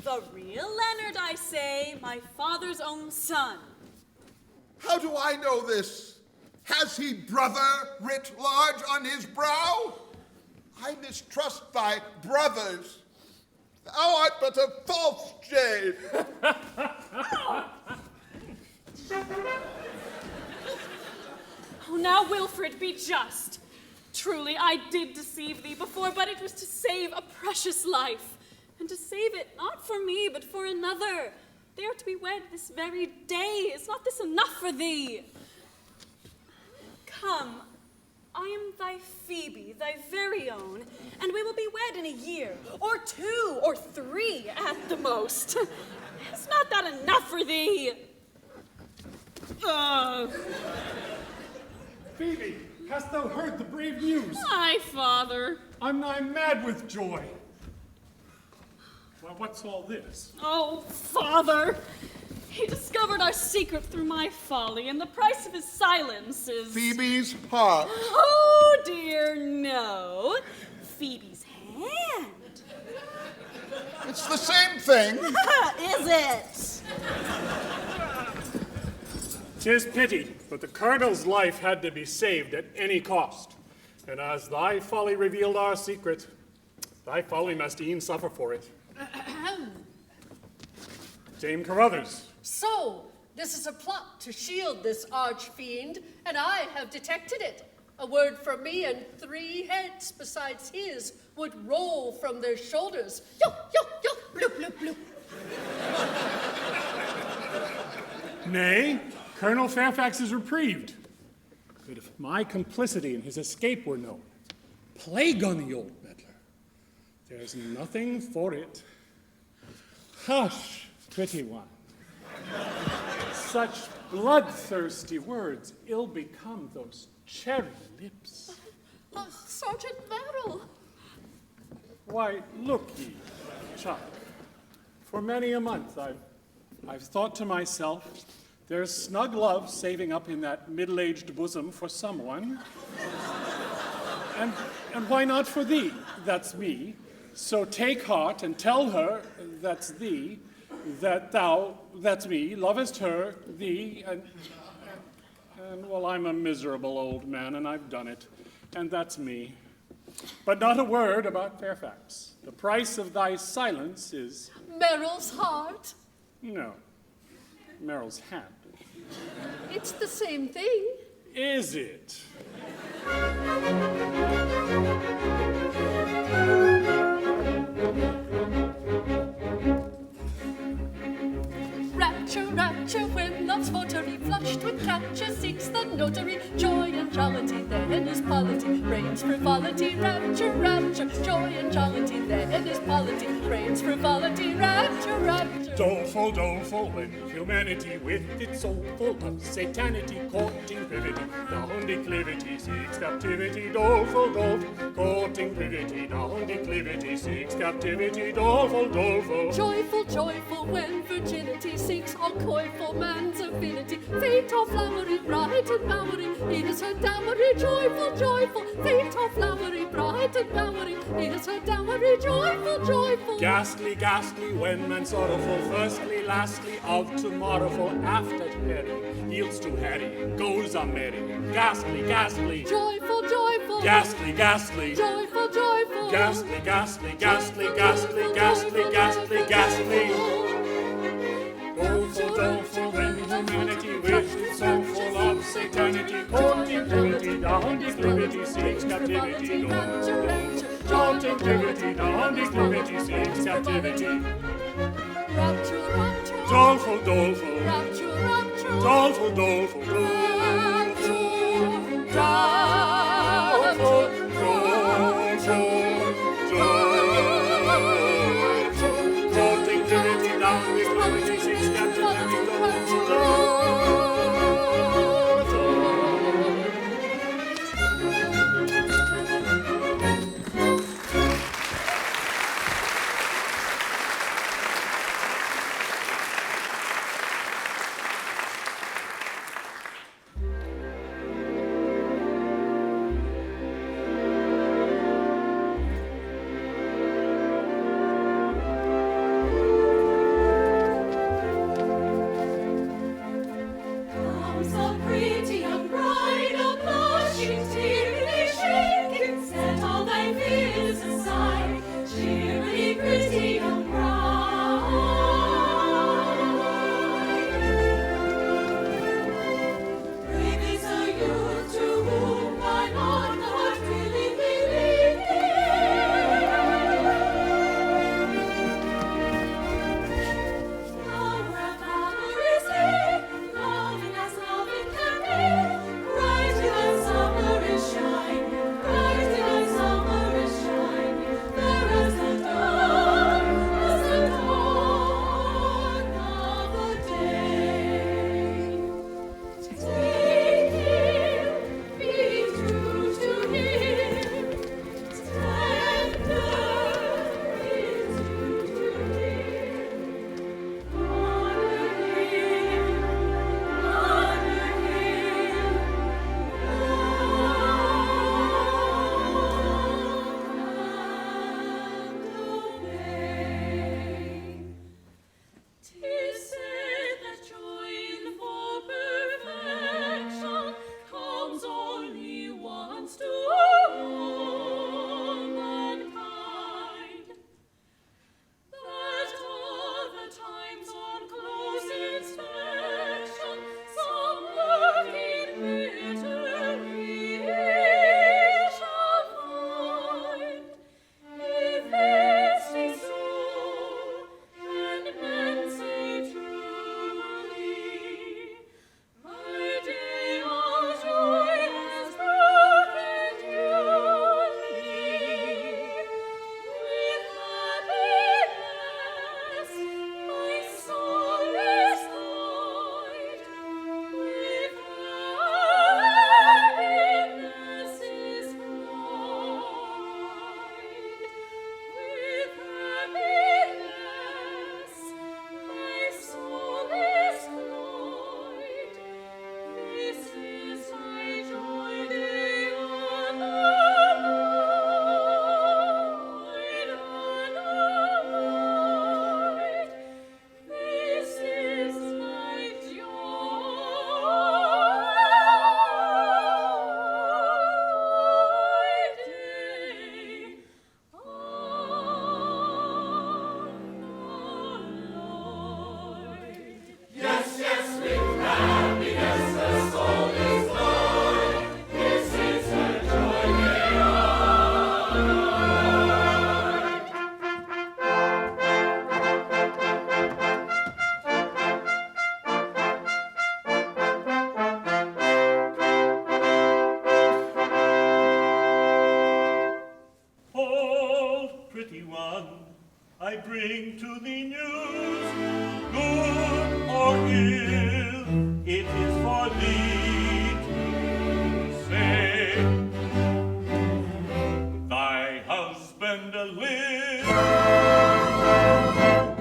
The real Leonard, I say, my father's own son. How do I know this? Has he brother writ large on his brow? I mistrust thy brothers. Thou art but a false jade. Oh, now, Wilfred, be just. Truly, I did deceive thee before for, but it was to save a precious life, and to save it not for me, but for another. They are to be wed this very day. Is not this enough for thee? Come, I am thy Phoebe, thy very own, and we will be wed in a year, or 2, or 3 at the most. Is not that enough for thee? Phoebe, hast thou heard the brave news? Aye, father. I'm nigh mad with joy. Well, what's all this? Oh, father. He discovered our secret through my folly, and the price of his silence is... Phoebe's heart. Oh, dear, no. Phoebe's hand. It's the same thing. Is it? 'Tis pity, but the Colonel's life had to be saved at any cost. And as thy folly revealed our secret, thy folly must e'en suffer for it. Dame Carruthers. So, this is a plot to shield this arch-fiend, and I have detected it. A word from me and 3 heads besides his would roll from their shoulders. Yo, yo, yo, bloop, bloop, bloop. Nay, Colonel Fairfax is reprieved. But if my complicity in his escape were known, plague on the old meddler. There's nothing for it. Hush, pretty one. Such bloodthirsty words ill become those cherry lips. Sergeant Merrill. Why, look ye, Chuck. For many a month I've thought to myself, there's snug love saving up in that middle-aged bosom for someone. And why not for thee? That's me. So take heart and tell her, that's thee, that thou, that's me, lovest her, thee, and well, I'm a miserable old man, and I've done it, and that's me. But not a word about Fairfax. The price of thy silence is... Merrill's heart. No, Merrill's hand. It's the same thing. Is it? Rapture, rapture, when love's votary, flushed with capture, seeks the notary. Joy and jollity, then is polity, reigns frivolity. Rapture, rapture, joy and jollity, then is polity, reigns frivolity. Rapture, rapture. Doleful, doleful, when humanity with its soul full of satanity, courting privity, down declivity seeks captivity. Doleful, doleful, courting privity, down declivity seeks captivity. Doleful, doleful. Joyful, joyful, when virginity seeks all coyful man's affinity. Fatal, flowery, bright and bowery, is her dowry. Joyful, joyful, fatal, flowery, bright and bowery, is her dowry. Joyful, joyful. Ghastly, ghastly, when man sorrowful, firstly, lastly, of tomorrowful, after Harry, yields to Harry, goes a merry. Ghastly, ghastly. Joyful, joyful. Ghastly, ghastly. Joyful, joyful. Ghastly, ghastly, ghastly, ghastly, ghastly, ghastly, ghastly. Doleful, doleful, when humanity with its soul full of satanity, courting divinity, down declivity, seeks captivity. Courting divinity, down declivity, seeks captivity. Rapture, rapture. Doleful, doleful. Rapture, rapture. Doleful, doleful, doleful. pretty one, I bring to thee news, good or ill, it is for thee to say. Thy husband lives,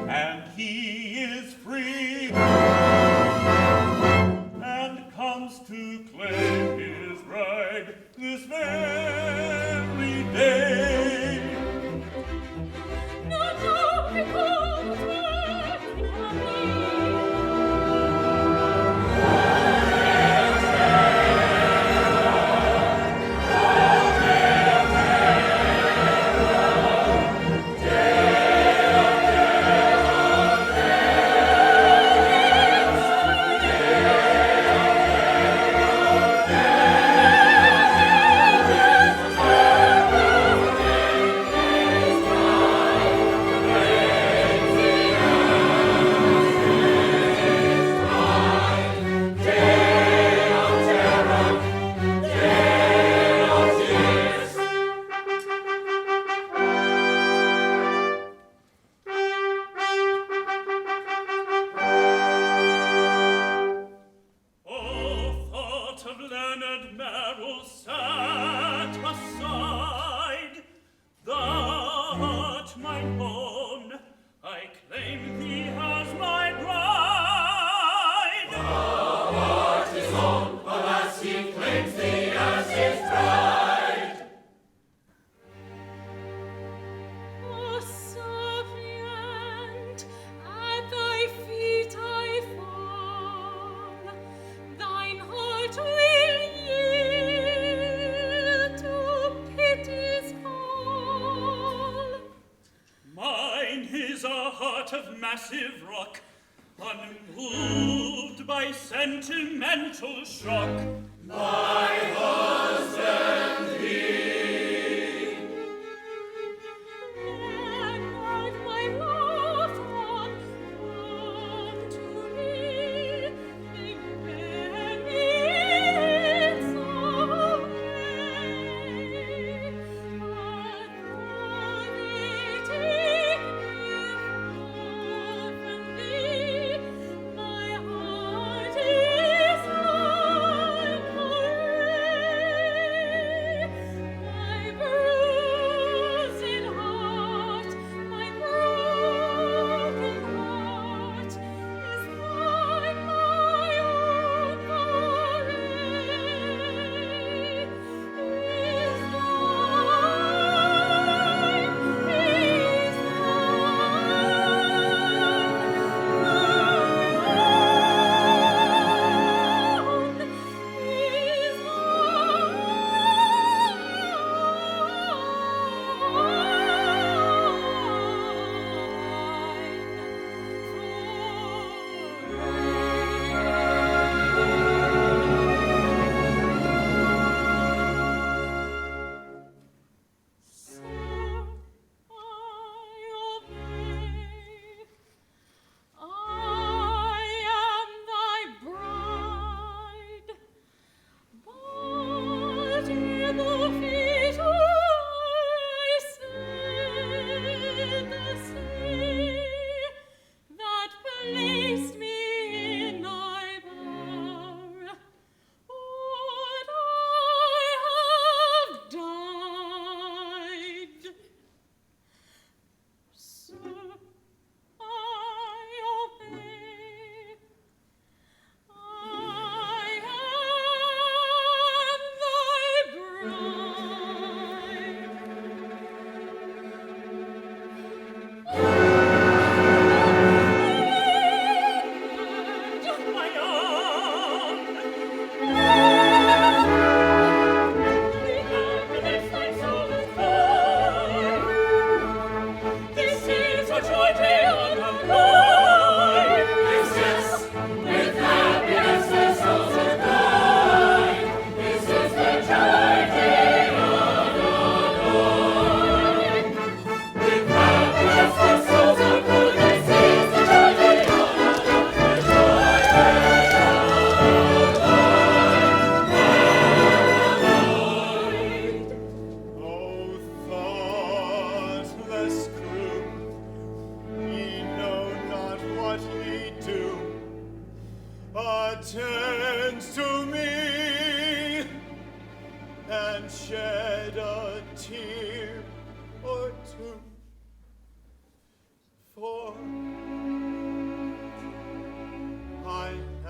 and he is free, and comes to claim his bride this very day. Not now becomes working on me.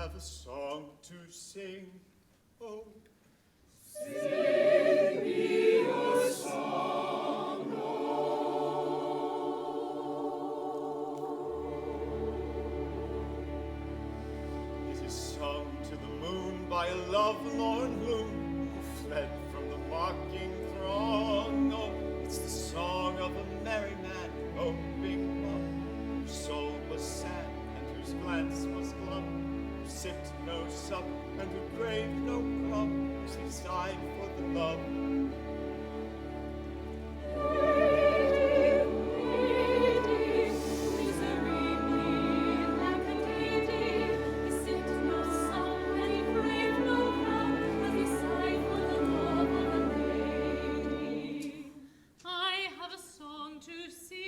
have a song to sing. Oh, sing me your song, It is sung to the moon by a lovelorn loon who fled from the mocking throng. Oh, it's the song of a merry man hoping love, whose soul was sad and whose glance was glum, who sipped no sup and who craved no crumb, as he sighed for the love. I have a song to sing.